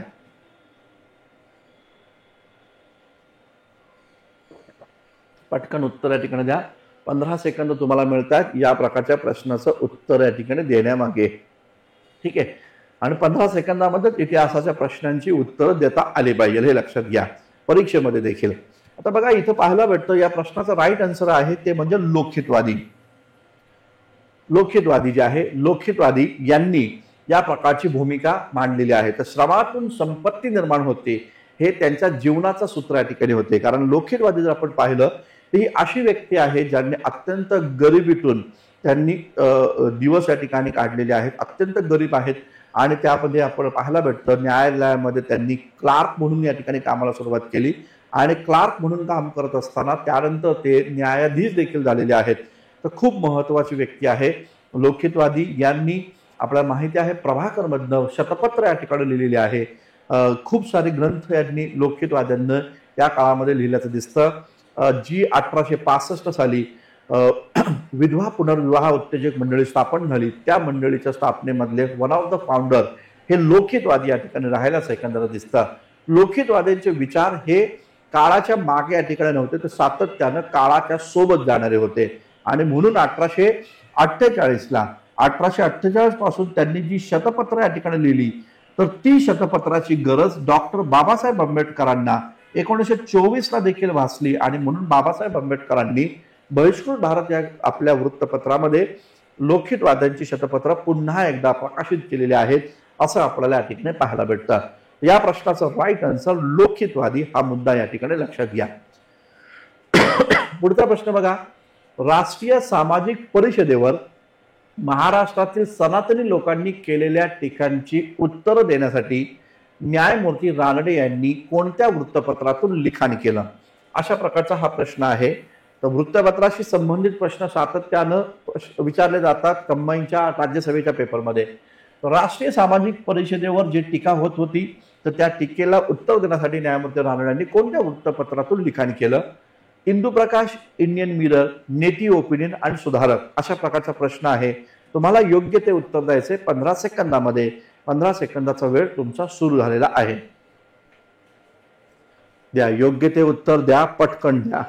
पटकन उत्तर या ठिकाणी द्या. 15 सेकंद तुम्हाला मिळतात या प्रकारच्या प्रश्नाचं उत्तर या ठिकाणी देण्यामागे. ठीक आहे. आणि 15 सेकंदामध्ये इतिहासाच्या प्रश्नांची उत्तर देता आली पाहिजे, हे लक्षात घ्या परीक्षेमध्ये देखील. आता बघा इथं पाहायला भेटतं या प्रश्नाचं राईट आन्सर आहे ते म्हणजे लोकहितवादी. लोकहितवादी जे आहे, लोकहितवादी यांनी या प्रकारची भूमिका मांडलेली आहे. तर श्रमातून संपत्ती निर्माण होते हे त्यांच्या जीवनाचं सूत्र या ठिकाणी होते. कारण लोकहितवादी जर आपण पाहिलं तर ही अशी व्यक्ती आहे ज्यांनी अत्यंत गरिबीतून त्यांनी दिवस या ठिकाणी काढलेले आहेत. अत्यंत गरीब आहेत आणि त्यामध्ये आपण पाहायला भेटतं न्यायालयामध्ये त्यांनी क्लार्क म्हणून या ठिकाणी कामाला सुरुवात केली आणि क्लार्क म्हणून काम करत असताना त्यानंतर ते न्यायाधीश देखील झालेले आहेत. तर खूप महत्वाची व्यक्ती आहे लोकहितवादी यांनी. आपल्याला माहिती आहे प्रभाकर मधनं शतपत्र या ठिकाणी लिहिलेली आहे. खूप सारे ग्रंथ यांनी लोकहितवाद्यांना त्या काळामध्ये लिहिल्याचं दिसतं. जी 1865 साली विधवा पुनर्विवाह उत्तेजक मंडळी स्थापन झाली त्या मंडळीच्या स्थापनेमधले वन ऑफ द फाउंडर हे लोकहितवादी या ठिकाणी राहायला सेकंदाला दिसतं. लोकहितवाद्यांचे विचार हे काळाच्या मागे या ठिकाणी नव्हते, ते सातत्यानं काळाच्या सोबत जाणारे होते. आणि म्हणून 1848 पासून त्यांनी जी शतपत्र या ठिकाणी लिहिली तर ती शतपत्राची गरज डॉक्टर बाबासाहेब आंबेडकरांना 1924 देखील भासली. आणि म्हणून बाबासाहेब आंबेडकरांनी बहिष्कृत भारत या आपल्या वृत्तपत्रामध्ये लोकहितवाद्यांची शतपत्र पुन्हा एकदा प्रकाशित केलेली आहेत असं आपल्याला या ठिकाणी पाहायला भेटतं. या प्रश्नाचं राईट आन्सर लोकहितवादी हा मुद्दा या ठिकाणी लक्षात घ्या. पुढचा प्रश्न बघा. राष्ट्रीय सामाजिक परिषदेवर महाराष्ट्रातील सनातनी लोकांनी केलेल्या टीकांची उत्तरं देण्यासाठी न्यायमूर्ती रानडे यांनी कोणत्या वृत्तपत्रातून लिखाण केलं? अशा प्रकारचा हा प्रश्न आहे. तर वृत्तपत्राशी संबंधित प्रश्न सातत्यानं विचारले जातात कंबाईनच्या राज्यसभेच्या पेपरमध्ये. राष्ट्रीय सामाजिक परिषदेवर जी टीका होत होती तर त्या टीकेला उत्तर देण्यासाठी न्यायमूर्ती रानडे यांनी कोणत्या वृत्तपत्रातून लिखाण केलं? Induprakash, Indian mirror, native opinion आणि सुधारक. अशा प्रकारचा प्रश्न आहे. तुम्हाला योग्य ते उत्तर द्यायचे 15 सेकंदामध्ये. 15 सेकंदाचा वेळ तुमचा सुरू झालेला आहे. द्या योग्य ते उत्तर द्या. पटकन द्या.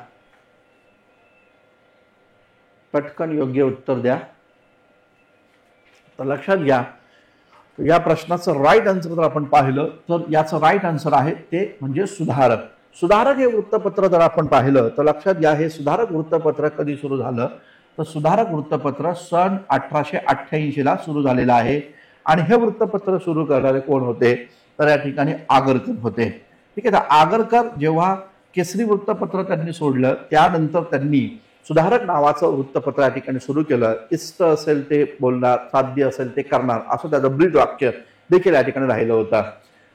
पटकन योग्य उत्तर द्या. तर लक्षात घ्या या प्रश्नाचं राईट आन्सर जर आपण पाहिलं तर याचं राईट आन्सर आहे ते म्हणजे सुधारक. सुधारक हे वृत्तपत्र जर आपण पाहिलं तर लक्षात घ्या हे सुधारक वृत्तपत्र कधी सुरू झालं तर सुधारक वृत्तपत्र सन 1888 ला सुरू झालेलं आहे. आणि हे वृत्तपत्र सुरू करणारे कोण होते तर या ठिकाणी आगरकर होते. ठीक आहे. तर आगरकर जेव्हा केसरी वृत्तपत्र त्यांनी सोडलं त्यानंतर त्यांनी सुधारक नावाचं वृत्तपत्र या ठिकाणी सुरू केलं. इष्ट असेल ते बोलणार, साध्य असेल ते करणार असं त्याचं ब्रीद वाक्य देखील या ठिकाणी राहिलं होतं.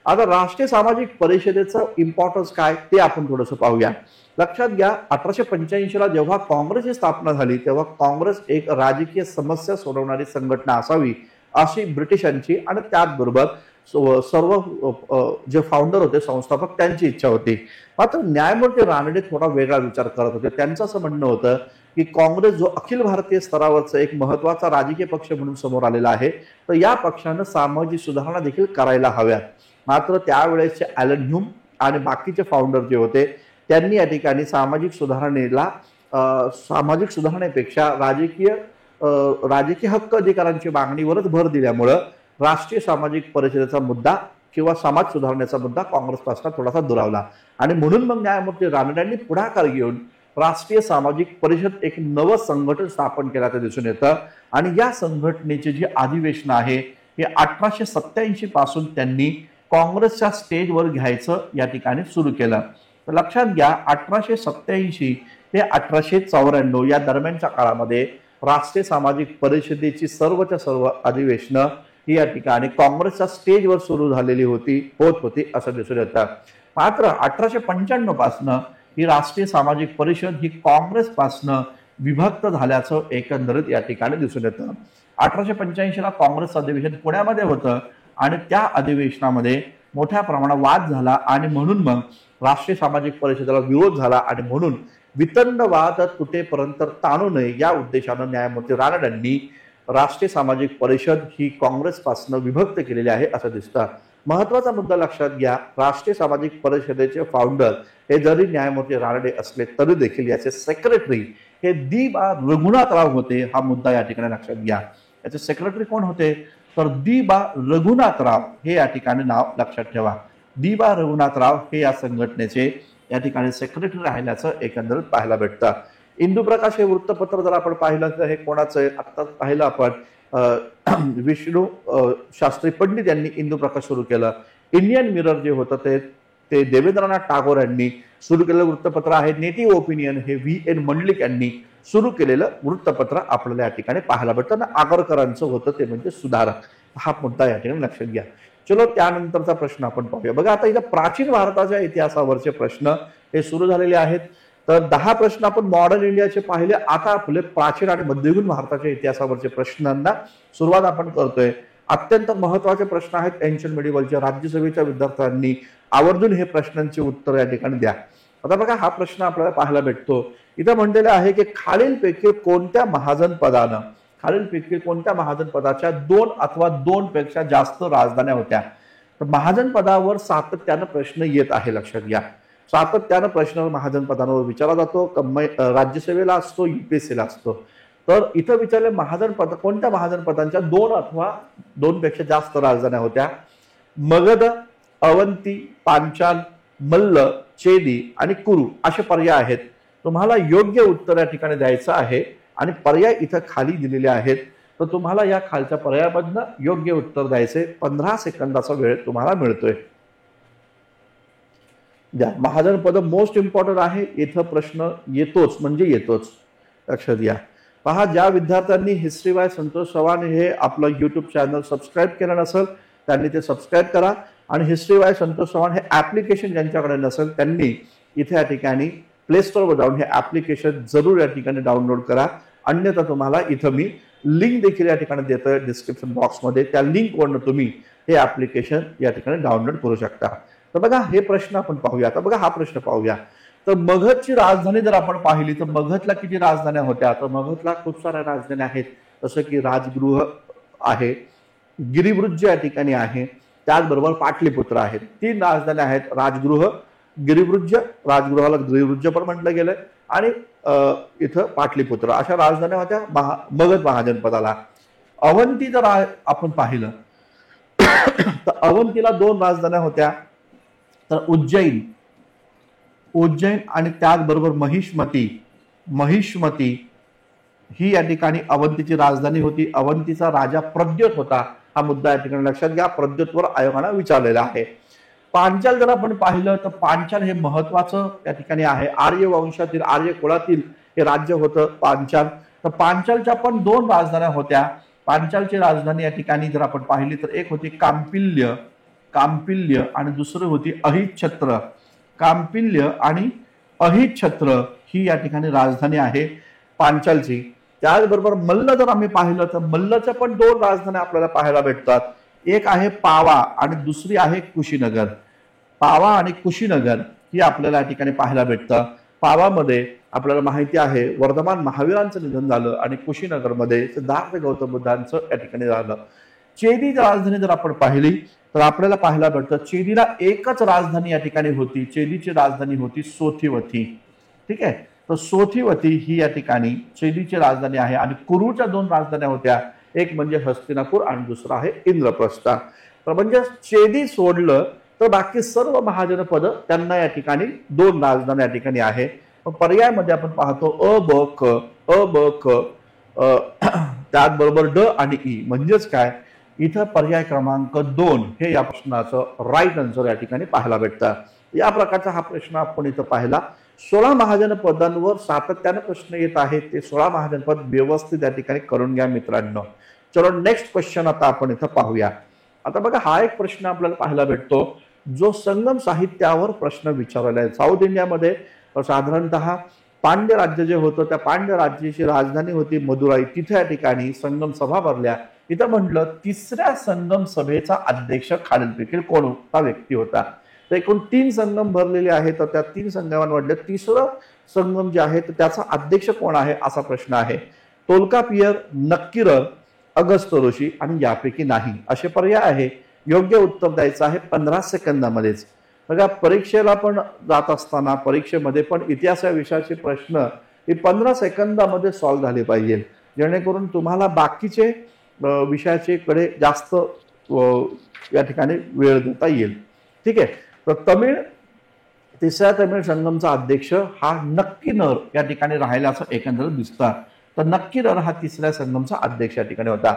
आता राष्ट्रीय सामाजिक परिषदेचं इम्पॉर्टन्स काय ते आपण थोडंसं पाहूया. लक्षात घ्या 1885 ला जेव्हा काँग्रेसची स्थापना झाली तेव्हा काँग्रेस एक राजकीय समस्या सोडवणारी संघटना असावी अशी ब्रिटिशांची आणि त्याचबरोबर सर्व जे फाउंडर होते संस्थापक त्यांची इच्छा होती. मात्र न्यायमूर्ती रानडे थोडा वेगळा विचार करत होते. त्यांचं असं म्हणणं होतं की काँग्रेस जो अखिल भारतीय स्तरावरचा एक महत्वाचा राजकीय पक्ष म्हणून समोर आलेला आहे तर या पक्षानं सामाजिक सुधारणा देखील करायला हव्यात. मात्र त्यावेळेसचे ॲलन ह्यूम आणि बाकीचे फाउंडर जे होते त्यांनी या ठिकाणी सामाजिक सुधारणेपेक्षा राजकीय हक्क अधिकारांची मागणीवरच भर दिल्यामुळं राष्ट्रीय सामाजिक परिषदेचा मुद्दा किंवा समाज सुधारण्याचा मुद्दा काँग्रेसपासून थोडासा दुरावला. आणि म्हणून मग न्यायमूर्ती रानडे यांनी पुढाकार घेऊन राष्ट्रीय सामाजिक परिषद एक नवं संघटन स्थापन केल्याचं दिसून येतं. आणि या संघटनेचे जे अधिवेशन आहे हे 1887 पासून त्यांनी काँग्रेसच्या स्टेजवर घ्यायचं या ठिकाणी सुरू केलं. तर लक्षात घ्या 1887 ते 1894 या दरम्यानच्या काळामध्ये राष्ट्रीय सामाजिक परिषदेची सर्वच्या सर्व अधिवेशनं ही या ठिकाणी काँग्रेसच्या स्टेजवर सुरू झालेली होत होती असं दिसून येतं. मात्र 1895 पासनं ही राष्ट्रीय सामाजिक परिषद ही काँग्रेसपासनं विभक्त झाल्याचं एकंदरीत या ठिकाणी दिसून येतं. 1885 ला काँग्रेस अधिवेशन पुण्यामध्ये होतं आणि त्या अधिवेशनामध्ये मोठ्या प्रमाणात वाद झाला आणि म्हणून मग राष्ट्रीय सामाजिक परिषदेला विरोध झाला आणि म्हणून वितंडवाद तुटेपर्यंत ताणू नये या उद्देशानं न्यायमूर्ती रानडेंनी राष्ट्रीय सामाजिक परिषद ही काँग्रेसपासून विभक्त केलेली आहे असं दिसतं. महत्वाचा मुद्दा लक्षात घ्या, राष्ट्रीय सामाजिक परिषदेचे फाउंडर हे जरी न्यायमूर्ती रानडे असले तरी देखील याचे सेक्रेटरी हे दी.बा. रघुनाथराव होते. हा मुद्दा या ठिकाणी लक्षात घ्या. याचे सेक्रेटरी कोण होते तर दी.बा. रघुनाथराव हे या ठिकाणी नाव लक्षात ठेवा. दी.बा. रघुनाथराव हे या संघटनेचे या ठिकाणी सेक्रेटरी राहिल्याचं एकंदरीत पाहायला भेटतं. इंदुप्रकाश हे वृत्तपत्र जर आपण पाहिलं तर हे कोणाचं आहे, आत्ताच पाहिलं आपण विष्णू शास्त्री पंडित यांनी इंदुप्रकाश सुरू केलं. इंडियन मिरर जे होतं ते देवेंद्रनाथ टागोर यांनी सुरू केलेलं वृत्तपत्र आहे. नेटिव्ह ओपिनियन हे V.N. मंडलिक यांनी सुरू केलेलं वृत्तपत्र आपल्याला या ठिकाणी पाहायला भेटतं ना. आगरकरांचं होतं ते म्हणजे सुधारक. हा मुद्दा या ठिकाणी लक्षात घ्या. चलो त्यानंतरचा प्रश्न आपण पाहूया. बघा आता इथं प्राचीन भारताच्या इतिहासावरचे प्रश्न हे सुरू झालेले आहेत. तर 10 प्रश्न आपण मॉडर्न इंडियाचे पाहिले. आता आपले प्राचीन आणि मध्ययुगीन भारताच्या इतिहासावरचे प्रश्नांना सुरुवात आपण करतोय. अत्यंत महत्वाचे प्रश्न आहेत एन्शियंट मिडिवलचे. राज्यसभेच्या विद्यार्थ्यांनी आवर्जून हे प्रश्नांची उत्तर या ठिकाणी द्या. आता बघा हा प्रश्न आपल्याला पाहायला भेटतो. इथं म्हणलेलं आहे की खालीलपैकी कोणत्या महाजन पदाच्या 2 अथवा 2 पेक्षा जास्त राजधान्या होत्या. तर महाजन पदावर सातत्यानं प्रश्न येत आहे. लक्षात घ्या, सातत्यानं प्रश्न महाजन पदांवर विचारला जातो. राज्यसभेला असतो, UPSC ला असतो. तर इथं विचारले कोणत्या महाजन पदांच्या 2 अथवा 2 पेक्षा जास्त राजधान्या होत्या. मगध, अवंती, पांचाल, मल्ल, चेदी आणि कुरु असे पर्याय आहेत. तुम्हाला योग्य उत्तर या ठिकाणी द्यायचं आहे आणि पर्याय इथं खाली दिलेले आहेत. तर तुम्हाला या खालच्या पर्यायामधनं योग्य उत्तर द्यायचे. 15 सेकंदाचा वेळ तुम्हाला मिळतोय. महाजन पद मोस्ट इम्पॉर्टंट आहे. इथं प्रश्न येतोच म्हणजे येतोच. लक्षात घ्या. पहा, ज्या विद्यार्थ्यांनी हिस्ट्री बाय संतोष चव्हाण हे आपलं YouTube चॅनल सबस्क्राईब केलं नसेल त्यांनी ते सबस्क्राईब करा. आणि हिस्ट्री बाय संतोष चव्हाण हे ऍप्लिकेशन ज्यांच्याकडे नसेल त्यांनी इथे या ठिकाणी प्ले स्टोअरवर जाऊन हे ऍप्लिकेशन जरूर या ठिकाणी डाउनलोड करा. अन्यथा तुम्हाला इथं मी लिंक देखील या ठिकाणी देतोय डिस्क्रिप्शन बॉक्समध्ये. त्या लिंकवरनं तुम्ही हे ऍप्लिकेशन या ठिकाणी डाउनलोड करू शकता. तर बघा हे प्रश्न आपण पाहूया. आता बघा हा प्रश्न पाहूया. तर मगधची राजधानी जर आपण पाहिली तर मगधला किती राजधान्या होत्या. तर मगधला खूप साऱ्या राजधान्या आहेत. जसं की राजगृह आहे, गिरिवृज्य या ठिकाणी आहे, त्याचबरोबर पाटलीपुत्र आहेत. 3 राजधान्या आहेत. राजगृह, गिरिवृज्य, राजगृहाला गिरिवृज्य पण म्हटलं गेलंय आणि इथं पाटलीपुत्र अशा राजधान्या होत्या मगध महाजनपदाला. अवंती जर आपण पाहिलं तर अवंतीला 2 राजधान्या होत्या. तर उज्जैन आणि त्याचबरोबर महिष्मती ही या ठिकाणी अवंतीची राजधानी होती. अवंतीचा राजा प्रद्योत होता. हा मुद्दा या ठिकाणी लक्षात घ्या. प्रद्योतवर आयोगानं विचारलेला आहे. पांचाल जर आपण पाहिलं तर पांचाल हे महत्वाचं या ठिकाणी आहे. आर्य वंशातील, आर्य कुळातील हे राज्य होतं पांचाल. तर पांचालच्या पण 2 राजधान्या होत्या. पांचालची राजधानी या ठिकाणी जर आपण पाहिली तर एक होती कांपिल्य आणि दुसरी होती अहिच्छत्र. कांपिल्य आणि अहिच्छत्र ही या ठिकाणी राजधानी आहे पांचालची. त्याचबरोबर मल्ल जर आम्ही पाहिलं तर मल्लच्या पण 2 राजधान्या आपल्याला पाहायला भेटतात. एक आहे पावा आणि दुसरी आहे कुशीनगर. पावा आणि कुशीनगर ही आपल्याला या ठिकाणी पाहायला भेटतं. पावामध्ये आपल्याला माहिती आहे वर्धमान महावीरांचं निधन झालं आणि कुशीनगरमध्ये सिद्धार्थ गौतम बुद्धांचं या ठिकाणी झालं. चेदीची राजधानी जर आपण पाहिली तर आपल्याला पाहायला भेटतं चेदीला एकच राजधानी या ठिकाणी होती. चेदीची राजधानी होती सोथिवती. ठीक आहे. तर सोथिवती ही या ठिकाणी चेदीची राजधानी आहे. आणि कुरुच्या 2 राजधान्या होत्या. एक म्हणजे हस्तिनापूर आणि दुसरा आहे इंद्रप्रस्थ. तर म्हणजे चेदी सोडलं तर बाकी सर्व महाजनपद त्यांना या ठिकाणी 2 राजधान्या या ठिकाणी आहे. पर्यायामध्ये आपण पाहतो अ ब क त्याचबरोबर ड आणि ई. म्हणजेच काय, इथं पर्याय क्रमांक 2 हे या प्रश्नाचं राईट आन्सर या ठिकाणी पाहायला भेटतं. या प्रकारचा हा प्रश्न आपण इथं पाहिला. 16 महाजन पदांवर सातत्याने प्रश्न येत आहेत. ते 16 महाजन पद व्यवस्थित या ठिकाणी करून घ्या मित्रांनो. चलो नेक्स्ट क्वेश्चन आता आपण इथं पाहूया. आता बघा हा एक प्रश्न आपल्याला पाहायला भेटतो जो संगम साहित्यावर प्रश्न विचारलेला आहे. साऊथ इंडियामध्ये साधारणतः पांड्य राज्य जे होतं त्या पांड्य राज्याची राजधानी होती मदुराई. तिथे या ठिकाणी संगम सभा भरल्या. इथं म्हटलं तिसऱ्या संगम सभेचा अध्यक्ष खालीलपैकी कोणता व्यक्ती होता. तर एकूण 3 संगम भरलेले आहेत. तर त्या 3 संगमांमधलं तिसरं संगम जे आहे तर त्याचा अध्यक्ष कोण आहे असा प्रश्न आहे. तोल्कापियर, नक्कीरर, अगस्त ऋषी आणि यापैकी नाही असे पर्याय आहे. योग्य उत्तर द्यायचं आहे 15 सेकंदामध्येच. बघा परीक्षेला पण जात असताना परीक्षेमध्ये पण इतिहास या विषयाचे प्रश्न हे 15 सेकंदामध्ये सॉल्व्ह झाले पाहिजे जेणेकरून तुम्हाला बाकीचे विषयाचे कडे जास्त या ठिकाणी वेळ देता येईल. ठीक आहे. तर तिसऱ्या तमिळ संगमचा अध्यक्ष हा नक्कीरर या ठिकाणी राहिल्याचं एकंदरीत दिसतं. तर नक्कीरर हा तिसऱ्या संगमचा अध्यक्ष या ठिकाणी होता.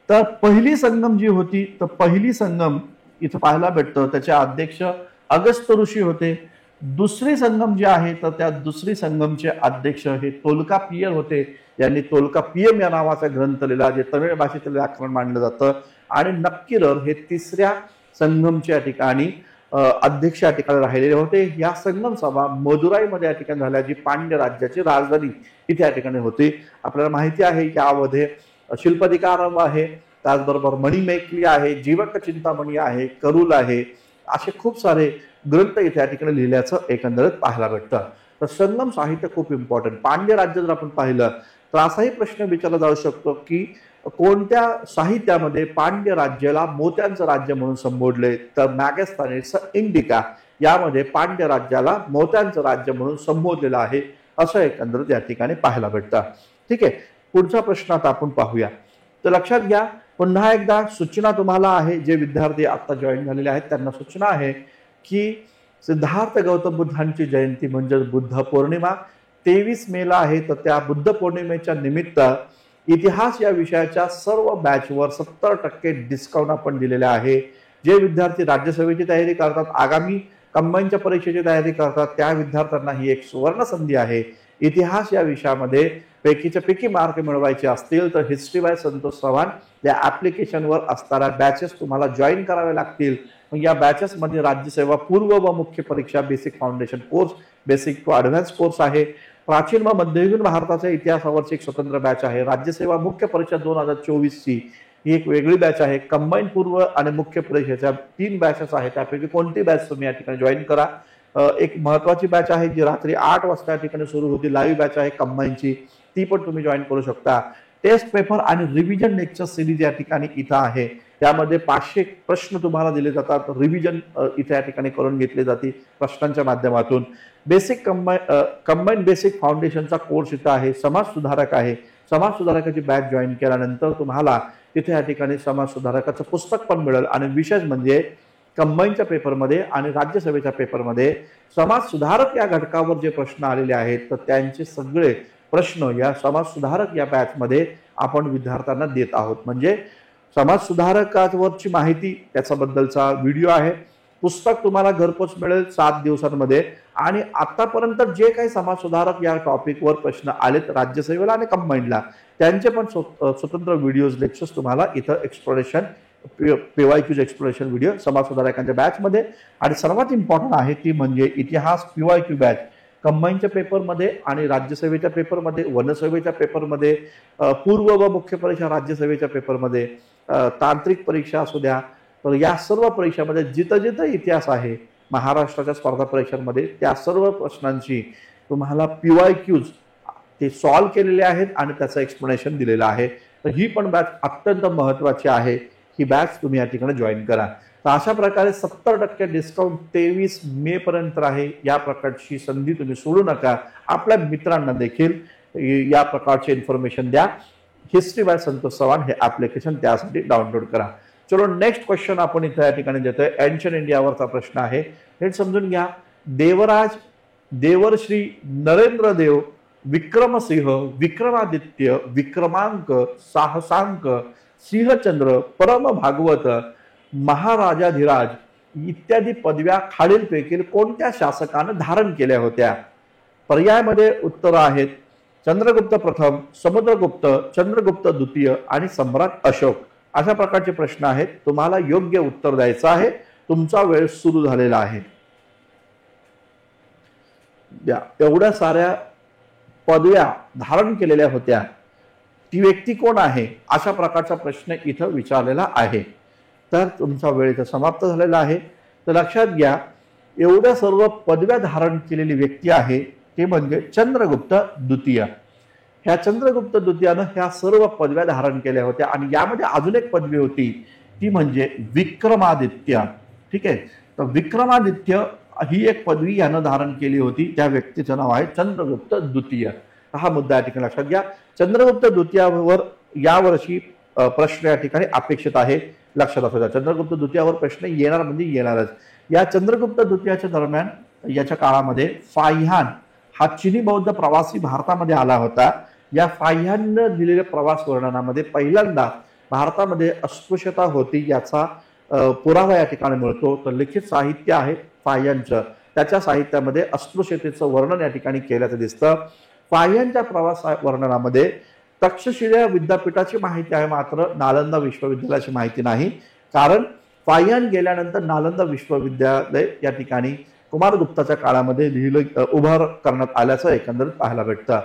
तर पहिली संगम जी होती तर पहिली संगम इथं पाहायला भेटतं त्याचे अध्यक्ष अगस्त ऋषी होते. दुसरी संगम जी आहे तर त्या दुसरी संगमचे अध्यक्ष हे तोल्कापियर होते. यांनी तोल्कापियम या नावाचा ग्रंथ लिहिला जे तमिळ भाषेतील व्याकरण मानलं जातं. आणि नक्कीरर हे तिसऱ्या संगमच्या या ठिकाणी अध्यक्ष या ठिकाणी राहिलेले होते. या संगम सभा मदुराईमध्ये या ठिकाणी झाल्या जी पांड्य राज्याची राजधानी इथे या ठिकाणी होती. आपल्याला माहिती आहे यामध्ये शिल्पदिकारम आहे, त्याचबरोबर मणिमेखली आहे, जीवक चिंतामणी आहे, करूल आहे, असे खूप सारे ग्रंथ इथे या ठिकाणी लिहिल्याचं एकंदरीत पाहायला भेटतं. तर संगम साहित्य खूप इम्पॉर्टंट. पांड्य राज्य जर आपण पाहिलं तर असाही प्रश्न विचारला जाऊ शकतो की कोणत्या साहित्यामध्ये पांड्य राज्याला मोत्यांचं राज्य म्हणून संबोधले. तर मॅगस्थानिक्स इंडिका यामध्ये पांड्य राज्याला मोत्यांचं राज्य म्हणून संबोधलेलं आहे असं एकंदरीत या ठिकाणी पाहायला भेटतं. ठीक आहे. पुढचा प्रश्न आता आपण पाहूया. तर लक्षात घ्या पुन्हा एकदा सूचना तुम्हाला आहे जे विद्यार्थी आता जॉईन झालेले आहेत त्यांना सूचना आहे की सिद्धार्थ गौतम बुद्धांची जयंती म्हणजे बुद्ध पौर्णिमा 23 मेला आहे. तर त्या बुद्ध पौर्णिमेच्या निमित्त इतिहास या विषयाच्या सर्व बॅचवर 70% डिस्काउंट आपण दिलेले आहे. जे विद्यार्थी राज्यसेवेची तयारी करतात, आगामी कंबाईनच्या परीक्षेची तयारी करतात त्या विद्यार्थ्यांना ही एक सुवर्ण संधी आहे. इतिहास या विषयामध्ये पैकीच्या पैकी मार्क मिळवायचे असतील तर हिस्ट्री बाय संतोष चव्हाण या ऍप्लिकेशनवर असणाऱ्या बॅचेस तुम्हाला जॉईन करावे लागतील. मग या बॅचेसमध्ये राज्यसेवा पूर्व व मुख्य परीक्षा basic foundation course, basic to advance course आहे. प्राचीन व मध्ययुगीन भारताच्या इतिहासावरची एक स्वतंत्र बॅच आहे. राज्यसेवा मुख्य परीक्षा 2024 ची ही एक वेगळी बॅच आहे. कंबाईन पूर्व आणि मुख्य परीक्षेच्या 3 बॅचेस आहेत. त्यापैकी कोणती बॅच तुम्ही या ठिकाणी जॉईन करा. एक महत्वाची बॅच आहे जी रात्री 8 वाजता या ठिकाणी सुरू होती. लाईव्ह बॅच आहे कंबाईनची, ती पण तुम्ही जॉईन करू शकता. टेस्ट पेपर आणि रिव्हिजन लेक्चर सिरीज या ठिकाणी इथं आहे. त्यामध्ये 500 प्रश्न तुम्हाला दिले जातात. रिव्हिजन इथे या ठिकाणी करून घेतले जाते प्रश्नांच्या माध्यमातून. कंबाईन बेसिक फाउंडेशनचा कोर्स इथं आहे. समाज सुधारक आहे. समाज सुधारकाची बॅच जॉईन केल्यानंतर तुम्हाला तिथे या ठिकाणी समाज सुधारकाचं पुस्तक पण मिळेल. आणि विशेष म्हणजे कंबाईनच्या पेपरमध्ये आणि राज्यसभेच्या पेपरमध्ये समाज सुधारक या घटकावर जे प्रश्न आलेले आहेत तर त्यांचे सगळे प्रश्न या समाज सुधारक या बॅचमध्ये आपण विद्यार्थ्यांना देत आहोत. म्हणजे समाज सुधारकावरची माहिती त्याच्याबद्दलचा व्हिडिओ आहे. पुस्तक तुम्हाला घरपोच मिळेल 7 दिवसांमध्ये. आणि आतापर्यंत जे काही समाज सुधारक या टॉपिकवर प्रश्न आलेत राज्यसेवेला आणि कंबाईनला त्यांचे पण स्वतंत्र व्हिडिओज लेक्चर्स तुम्हाला इथं एक्सप्लोरेशन PYQ एक्सप्लोरेशन व्हिडिओ समाज सुधारकांच्या बॅचमध्ये. आणि सर्वात इम्पॉर्टंट आहे ती म्हणजे इतिहास PYQ बॅच कंबाईनच्या पेपरमध्ये आणि राज्यसेवेच्या पेपरमध्ये, वनसेवेच्या पेपरमध्ये, पूर्व व मुख्य परीक्षा राज्यसेवेच्या पेपरमध्ये, तांत्रिक परीक्षा असू द्या. तर या सर्व परीक्षामध्ये जिथं जिथं इतिहास आहे महाराष्ट्राच्या स्पर्धा परीक्षांमध्ये त्या सर्व प्रश्नांची तुम्हाला PYQs ते सॉल्व्ह केलेले आहेत आणि त्याचं एक्सप्लेनेशन दिलेलं आहे. तर ही पण बॅच अत्यंत महत्त्वाची आहे. ही बॅच तुम्ही या ठिकाणी जॉईन करा. तर अशा प्रकारे 70% डिस्काउंट 23 मे पर्यंत आहे. या प्रकारची संधी तुम्ही सोडू नका. आपल्या मित्रांना देखील या प्रकारचे इन्फॉर्मेशन द्या. हिस्ट्री बाय संतोष चव्हाण हे ऍप्लिकेशन त्यासाठी डाउनलोड करा. चलो नेक्स्ट क्वेश्चन आपण इथे या ठिकाणी देतोय. एन्शियंट इंडियावरचा प्रश्न आहे. हे समजून घ्या. देवराज, देवर्श्री, नरेंद्रदेव, विक्रमसिंह, विक्रमादित्य, विक्रमांक, साहसांक, सिंहचंद्र, परम भागवत, महाराजाधिराज इत्यादी पदव्या खालीलपैकी कोणत्या शासकानं धारण केल्या होत्या? पर्यायामध्ये उत्तर आहेत चंद्रगुप्त प्रथम, समुद्रगुप्त, चंद्रगुप्त द्वितीय आणि सम्राट अशोक. अशा प्रकारचे प्रश्न आहेत. तुम्हाला योग्य उत्तर द्यायचं आहे. तुमचा वेळ सुरू झालेला आहे. एवढ्या साऱ्या पदव्या धारण केलेल्या होत्या, ती व्यक्ती कोण आहे? अशा प्रकारचा प्रश्न इथं विचारलेला आहे. तर तुमचा वेळ इथं समाप्त झालेला आहे. तर लक्षात घ्या, एवढ्या सर्व पदव्या धारण केलेली व्यक्ती आहे ते म्हणजे चंद्रगुप्त द्वितीय. ह्या चंद्रगुप्त द्वितीयानं ह्या सर्व पदव्या धारण केल्या होत्या. आणि यामध्ये अजून एक पदवी होती, ती म्हणजे विक्रमादित्य. ठीक आहे. तर विक्रमादित्य ही एक पदवी यानं धारण केली होती. त्या व्यक्तीचं नाव आहे चंद्रगुप्त द्वितीय. हा मुद्दा या ठिकाणी लक्षात घ्या. चंद्रगुप्त द्वितीयावर यावर्षी प्रश्न या ठिकाणी अपेक्षित आहे. लक्षात असू द्या, चंद्रगुप्त द्वितीयावर प्रश्न येणार म्हणजे येणारच. या चंद्रगुप्त द्वितीयाच्या दरम्यान याच्या काळामध्ये फाह्यान हा चिनी बौद्ध प्रवासी भारतामध्ये आला होता. या फाह्यानं दिलेल्या प्रवास वर्णनामध्ये पहिल्यांदा भारतामध्ये अस्पृश्यता होती याचा पुरावा या ठिकाणी मिळतो. तर लिखित साहित्य आहे फाह्यांचं, त्याच्या साहित्यामध्ये अस्पृश्यतेचं वर्णन या ठिकाणी केल्याचं दिसतं. फाह्यांच्या प्रवास वर्णनामध्ये तक्षशिला विद्यापीठाची माहिती आहे, मात्र नालंदा विश्वविद्यालयाची माहिती नाही. कारण फाह्यान गेल्यानंतर नालंदा विश्वविद्यालय या ठिकाणी कुमारगुप्ताच्या काळामध्ये उभार करण्यात आल्याचं एकंदरीत पाहायला भेटतं.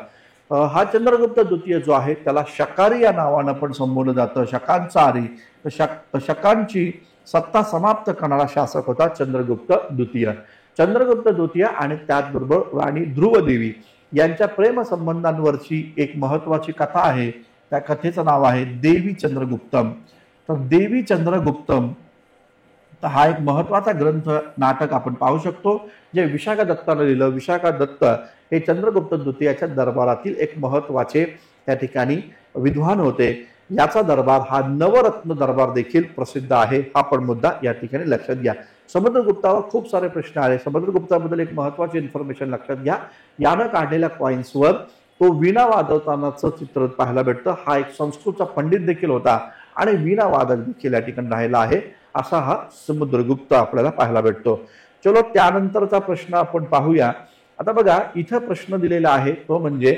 हा चंद्रगुप्त द्वितीय जो आहे त्याला शकारी या नावानं पण संबोधलं जातं. शकांचा आरी, शकांची सत्ता समाप्त करणारा शासक होता चंद्रगुप्त द्वितीय. चंद्रगुप्त द्वितीय आणि त्याचबरोबर राणी ध्रुवदेवी यांच्या प्रेमसंबंधांवरची एक महत्वाची कथा आहे. त्या कथेचं नाव आहे देवी चंद्रगुप्तम. तर देवी चंद्रगुप्तम हा एक महत्वाचा ग्रंथ, नाटक आपण पाहू शकतो, जे विशाखा दत्तानं लिहिलं. विशाखा दत्त हे चंद्रगुप्त द्वितीयाच्या दरबारातील एक महत्वाचे त्या ठिकाणी विद्वान होते. याचा दरबार हा नवरत्न दरबार देखील प्रसिद्ध आहे. हा पण मुद्दा या ठिकाणी लक्षात घ्या. समुद्रगुप्तावर खूप सारे प्रश्न आले. समुद्रगुप्ताबद्दल एक महत्वाची इन्फॉर्मेशन लक्षात घ्या. यानं काढलेल्या कॉइन्सवर तो वीणा वाजवतानाचं चित्र पाहायला भेटतं. हा एक संस्कृतचा पंडित देखील होता आणि वीणा वादक देखील या ठिकाणी राहिला आहे. असा हा समुद्रगुप्त आपल्याला पाहायला भेटतो. चलो, त्यानंतरचा प्रश्न आपण पाहूया. आता बघा, इथं प्रश्न दिलेला आहे तो म्हणजे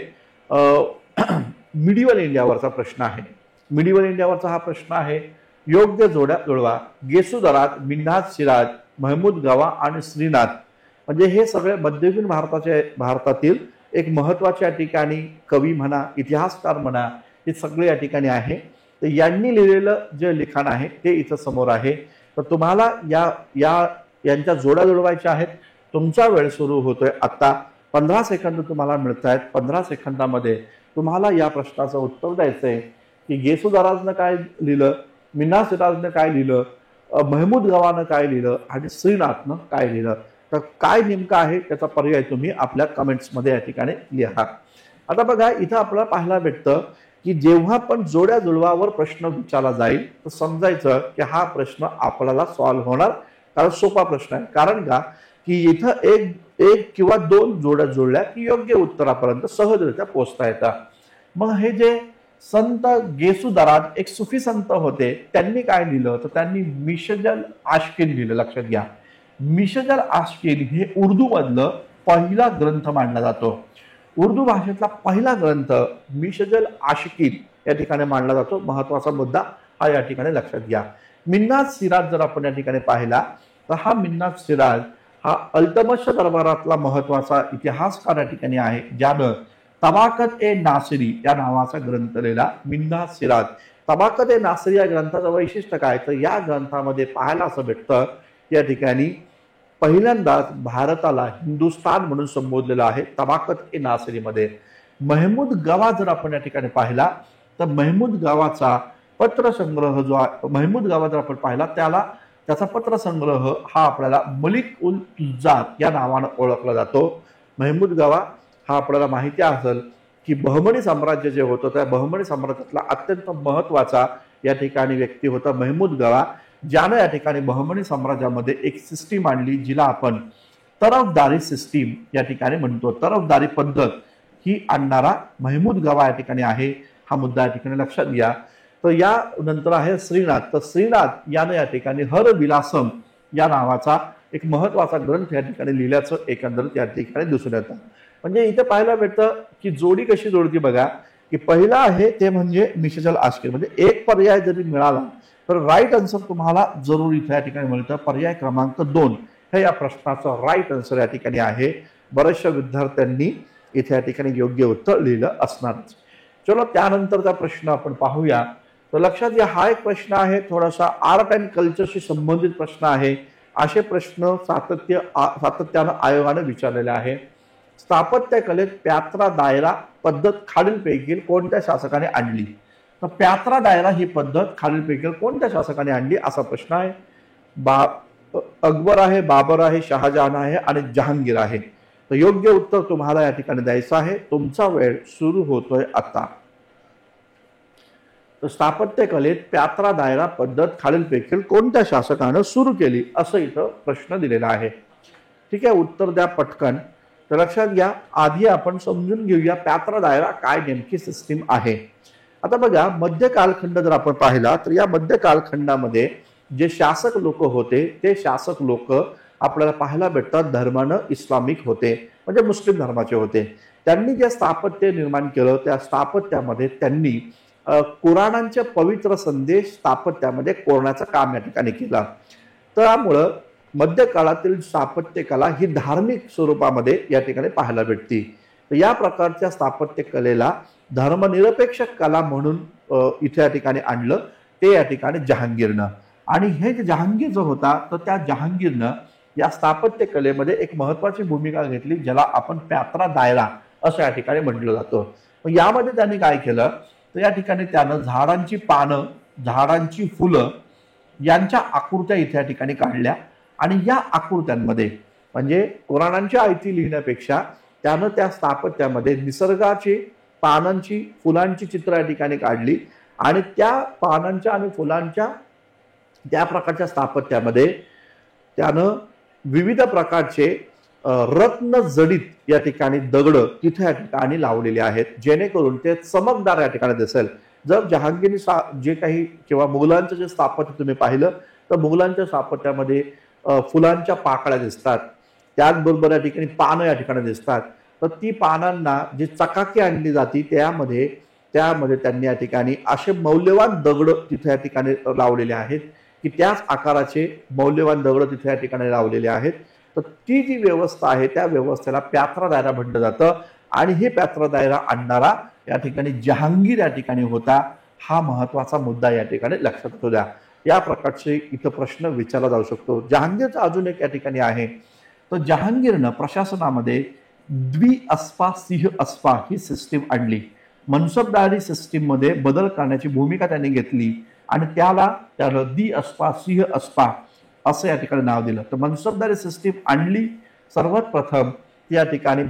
मिडिवल इंडियावरचा प्रश्न आहे. मिडिवल इंडियावरचा हा प्रश्न आहे. योग्य जोड्या जुळवा. गेसुदरात, मिन्हाज सिराज, महमूद गवा आणि श्रीनाथ म्हणजे हे सगळे मध्ययुगीन भारतातील एक महत्वाच्या ठिकाणी कवी म्हणा, इतिहासकार म्हणा, हे सगळे या ठिकाणी आहे. तर यांनी लिहिलेलं जे लिखाण आहे ते इथं समोर आहे. तर तुम्हाला यांच्या जोड्या जुळवायच्या आहेत. तुमचा वेळ सुरू होतोय आता. 15 सेकंद तुम्हाला मिळत आहेत. 15 सेकंदामध्ये तुम्हाला या प्रश्नाचं उत्तर द्यायचंय की गेसुदराजनं काय लिहिलं, मिन्हाज सिराजनं काय लिहिलं, महमूद गवानं काय लिहिलं आणि श्रीनाथनं काय लिहिलं. तर काय नेमकं आहे त्याचा पर्याय तुम्ही आपल्या कमेंट्समध्ये या ठिकाणी लिहा. आता बघा, इथं आपल्याला पाहायला भेटतं की जेव्हा पण जोड्या जुळवावर प्रश्न विचारला जाईल तर समजायचं की हा प्रश्न आपल्याला सॉल्व्ह होणार, कारण सोपा प्रश्न आहे. कारण का की इथं एक किंवा दोन जोड्या जुळल्या की योग्य उत्तरापर्यंत सहजरित्या पोहोचता येतात. मग हे जे संत गेसुदराज एक सुफी संत होते, त्यांनी काय लिहिलं तर त्यांनी मिशजल आशकीन लिहिलं. लक्षात घ्या, मिशजल आशकीन हे उर्दू मधलं पहिला ग्रंथ मानला जातो. उर्दू भाषेतला पहिला ग्रंथ मिशजल आशकीन या ठिकाणी मानला जातो. महत्वाचा मुद्दा हा या ठिकाणी लक्षात घ्या. मिन्हाज सिराज जर आपण या ठिकाणी पाहिला तर हा मिन्हाज सिराज हा अल्तमश दरबारातला महत्वाचा इतिहासकार या ठिकाणी आहे, ज्यानं तबाकत ए नासिरी या नावाचा ग्रंथ लिहिला. मिन्हाज सिराज. तबाकत ए नासिरी या ग्रंथाचं वैशिष्ट्य काय तर या ग्रंथामध्ये पाहायला असं भेटतं या ठिकाणी पहिल्यांदाच भारताला हिंदुस्थान म्हणून संबोधलेलं आहे तबाकत ए नासिरीमध्ये. महमूद गवा जर आपण या ठिकाणी पाहिला तर महमूद गवाचा पत्रसंग्रह जो आहे, महमूद गवा जर आपण पाहिला त्याचा पत्रसंग्रह हा आपल्याला मलिक उल तुजात या नावानं ओळखला जातो. महमूद गवा हा आपल्याला माहिती असेल की बहमनी साम्राज्य जे होतं त्या बहमनी साम्राज्यातला अत्यंत महत्वाचा या ठिकाणी व्यक्ती होता महमूद गवा, ज्यानं या ठिकाणी बहमनी साम्राज्यामध्ये एक सिस्टीम आणली जिला आपण तरफदारी सिस्टीम या ठिकाणी म्हणतो. तरफदारी पद्धत ही आणणारा महमूद गवा या ठिकाणी आहे. हा मुद्दा या ठिकाणी लक्षात घ्या. तर या नंतर आहे श्रीनाथ. तर श्रीनाथ याने या ठिकाणी हर विलासम या नावाचा एक महत्वाचा ग्रंथ या ठिकाणी लिहिल्याचं एकंदरीत या ठिकाणी दिसून येतं. म्हणजे इथे पाहायला भेटतं की जोडी कशी जोडती बघा, की पहिला आहे ते म्हणजे मिशेल आस्किर. म्हणजे एक पर्याय जरी मिळाला तर राईट आन्सर तुम्हाला जरूर इथे या ठिकाणी मिळतं. पर्याय क्रमांक 2 हे या प्रश्नाचं राईट आन्सर या ठिकाणी आहे. बऱ्याचशा विद्यार्थ्यांनी इथे या ठिकाणी योग्य उत्तर लिहिलं असणारच. चलो त्यानंतरचा प्रश्न आपण पाहूया. तर लक्षात घ्या, हा एक प्रश्न आहे थोडासा आर्ट अँड कल्चरशी संबंधित प्रश्न आहे. असे प्रश्न सातत्यानं आयोगाने विचारलेले आहे. स्थापत्य कलेत प्यात्रा दायरा पद्धत खालीलपैकी कोणत्या शासकाने आणली? तर प्यात्रा दायरा ही पद्धत खालीलपैकी कोणत्या शासकाने आणली असा प्रश्न आहे. अकबर आहे, बाबर आहे, शहाजहान आहे आणि जहांगीर आहे. तर योग्य उत्तर तुम्हाला या ठिकाणी द्यायचं आहे. तुमचा वेळ सुरू होतोय आता. तर स्थापत्य कलेत प्यात्रा दायरा पद्धत खालीलपैकी कोणत्या शासकानं सुरू केली असं इथं प्रश्न दिलेला आहे. ठीक आहे, उत्तर द्या पटकन. तर लक्षात घ्या, आधी आपण समजून घेऊया प्यात्रा दायरा काय नेमकी सिस्टीम आहे. आता बघा, मध्य कालखंड जर आपण पाहिला तर या मध्य कालखंडामध्ये जे शासक लोक होते ते शासक लोक आपल्याला पाहायला भेटतात धर्मानं इस्लामिक होते, म्हणजे मुस्लिम धर्माचे होते. त्यांनी जे स्थापत्य निर्माण केलं त्या स्थापत्यामध्ये त्यांनी कुराणांचे पवित्र संदेश स्थापत्यामध्ये कोरण्याचं काम या ठिकाणी केलं. त्यामुळं मध्य काळातील स्थापत्य कला ही धार्मिक स्वरूपामध्ये या ठिकाणी पाहायला भेटते. तर या प्रकारच्या स्थापत्य कलेला धर्मनिरपेक्ष कला म्हणून इथे या ठिकाणी आणलं ते या ठिकाणी जहांगीरनं. आणि हे जे जहांगीर जो होता तर त्या जहांगीरनं या स्थापत्य कलेमध्ये एक महत्वाची भूमिका घेतली, ज्याला आपण प्यात्रा दायरा असं या ठिकाणी म्हटलं जातं. मग यामध्ये त्यांनी काय केलं तर या ठिकाणी त्यानं झाडांची पानं, झाडांची फुलं यांच्या आकृत्या इथे या ठिकाणी काढल्या. आणि या आकृत्यांमध्ये म्हणजे कुराणांची आयती लिहिण्यापेक्षा त्यानं त्या स्थापत्यामध्ये निसर्गाची पानांची, फुलांची चित्र या ठिकाणी काढली. आणि त्या पानांच्या आणि फुलांच्या त्या प्रकारच्या स्थापत्यामध्ये त्यानं विविध प्रकारचे रत्न जडित या ठिकाणी दगड तिथे या ठिकाणी लावलेले आहेत, जेणेकरून ते चमकदार या ठिकाणी दिसेल. जर जहांगीरनी जे काही किंवा मुघलांचं जे स्थापत्य तुम्ही पाहिलं तर मुघलांच्या स्थापत्यामध्ये फुलांच्या पाकळ्या दिसतात, त्याचबरोबर या ठिकाणी पानं या ठिकाणी दिसतात. तर ती पानांना जी चकाकी आणली जाते त्यामध्ये त्यांनी या ठिकाणी असे मौल्यवान दगड तिथे या ठिकाणी लावलेले आहेत की त्याच आकाराचे मौल्यवान दगड तिथे या ठिकाणी लावलेले आहेत. तर ती जी व्यवस्था आहे त्या व्यवस्थेला प्यात्रा दायरा म्हटलं जातं. आणि हे प्यात्रा दायरा आणणारा या ठिकाणी जहांगीर या ठिकाणी होता. हा महत्वाचा मुद्दा या ठिकाणी लक्षात असू द्या. या प्रकारचे इथं प्रश्न विचारला जाऊ शकतो. जहांगीरचा अजून एक या ठिकाणी आहे. तर जहांगीरनं प्रशासनामध्ये द्विअस्पा सिंह अस्पा ही सिस्टीम आणली. मनसबदारी सिस्टीम मध्ये बदल करण्याची भूमिका त्यांनी घेतली आणि त्यानं द्विअस्पा सिंह अस्पा असं या ठिकाणी नाव दिलं. तर मनसबदारी सिस्टीम आणली सर्वात प्रथम ती या ठिकाणी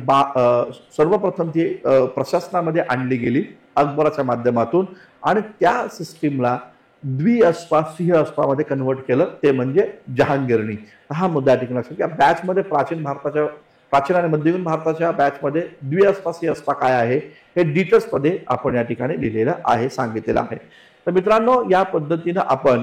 सर्वप्रथम ती प्रशासनामध्ये आणली गेली अकबराच्या माध्यमातून. आणि त्या सिस्टीमला द्विअस्पा सिंह अस्पा मध्ये कन्वर्ट केलं ते म्हणजे जहांगीरनी. हा मुद्दा या ठिकाणी लक्षात घ्या. बॅचमध्ये प्राचीन आणि मध्ययुगीन भारताच्या बॅचमध्ये द्विअस्पा सिंह अस्पा काय आहे हे डिटेल्स मध्ये आपण या ठिकाणी लिहिलेलं आहे, सांगितलेलं आहे. तर मित्रांनो, या पद्धतीनं आपण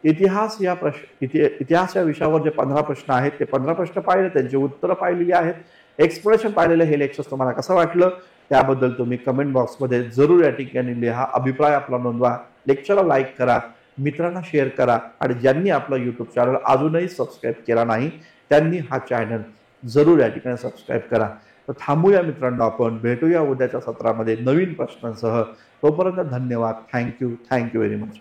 इतिहास या विषयावर जे 15 प्रश्न आहेत ते 15 प्रश्न पाहिले, त्यांची उत्तरं पाहिलेली आहेत, एक्सप्लेनेशन पाहिलेलं. हे लेक्चर तुम्हाला कसं वाटलं त्याबद्दल तुम्ही कमेंट बॉक्समध्ये जरूर या ठिकाणी लिहा, अभिप्राय आपला नोंदवा. लेक्चरला लाईक करा, मित्रांना शेअर करा आणि ज्यांनी आपला यूट्यूब चॅनल अजूनही सबस्क्राईब केला नाही त्यांनी हा चॅनल जरूर या ठिकाणी सबस्क्राईब करा. तर थांबूया मित्रांनो, आपण भेटूया उद्याच्या सत्रामध्ये नवीन प्रश्नांसह. तोपर्यंत धन्यवाद. Thank you very much.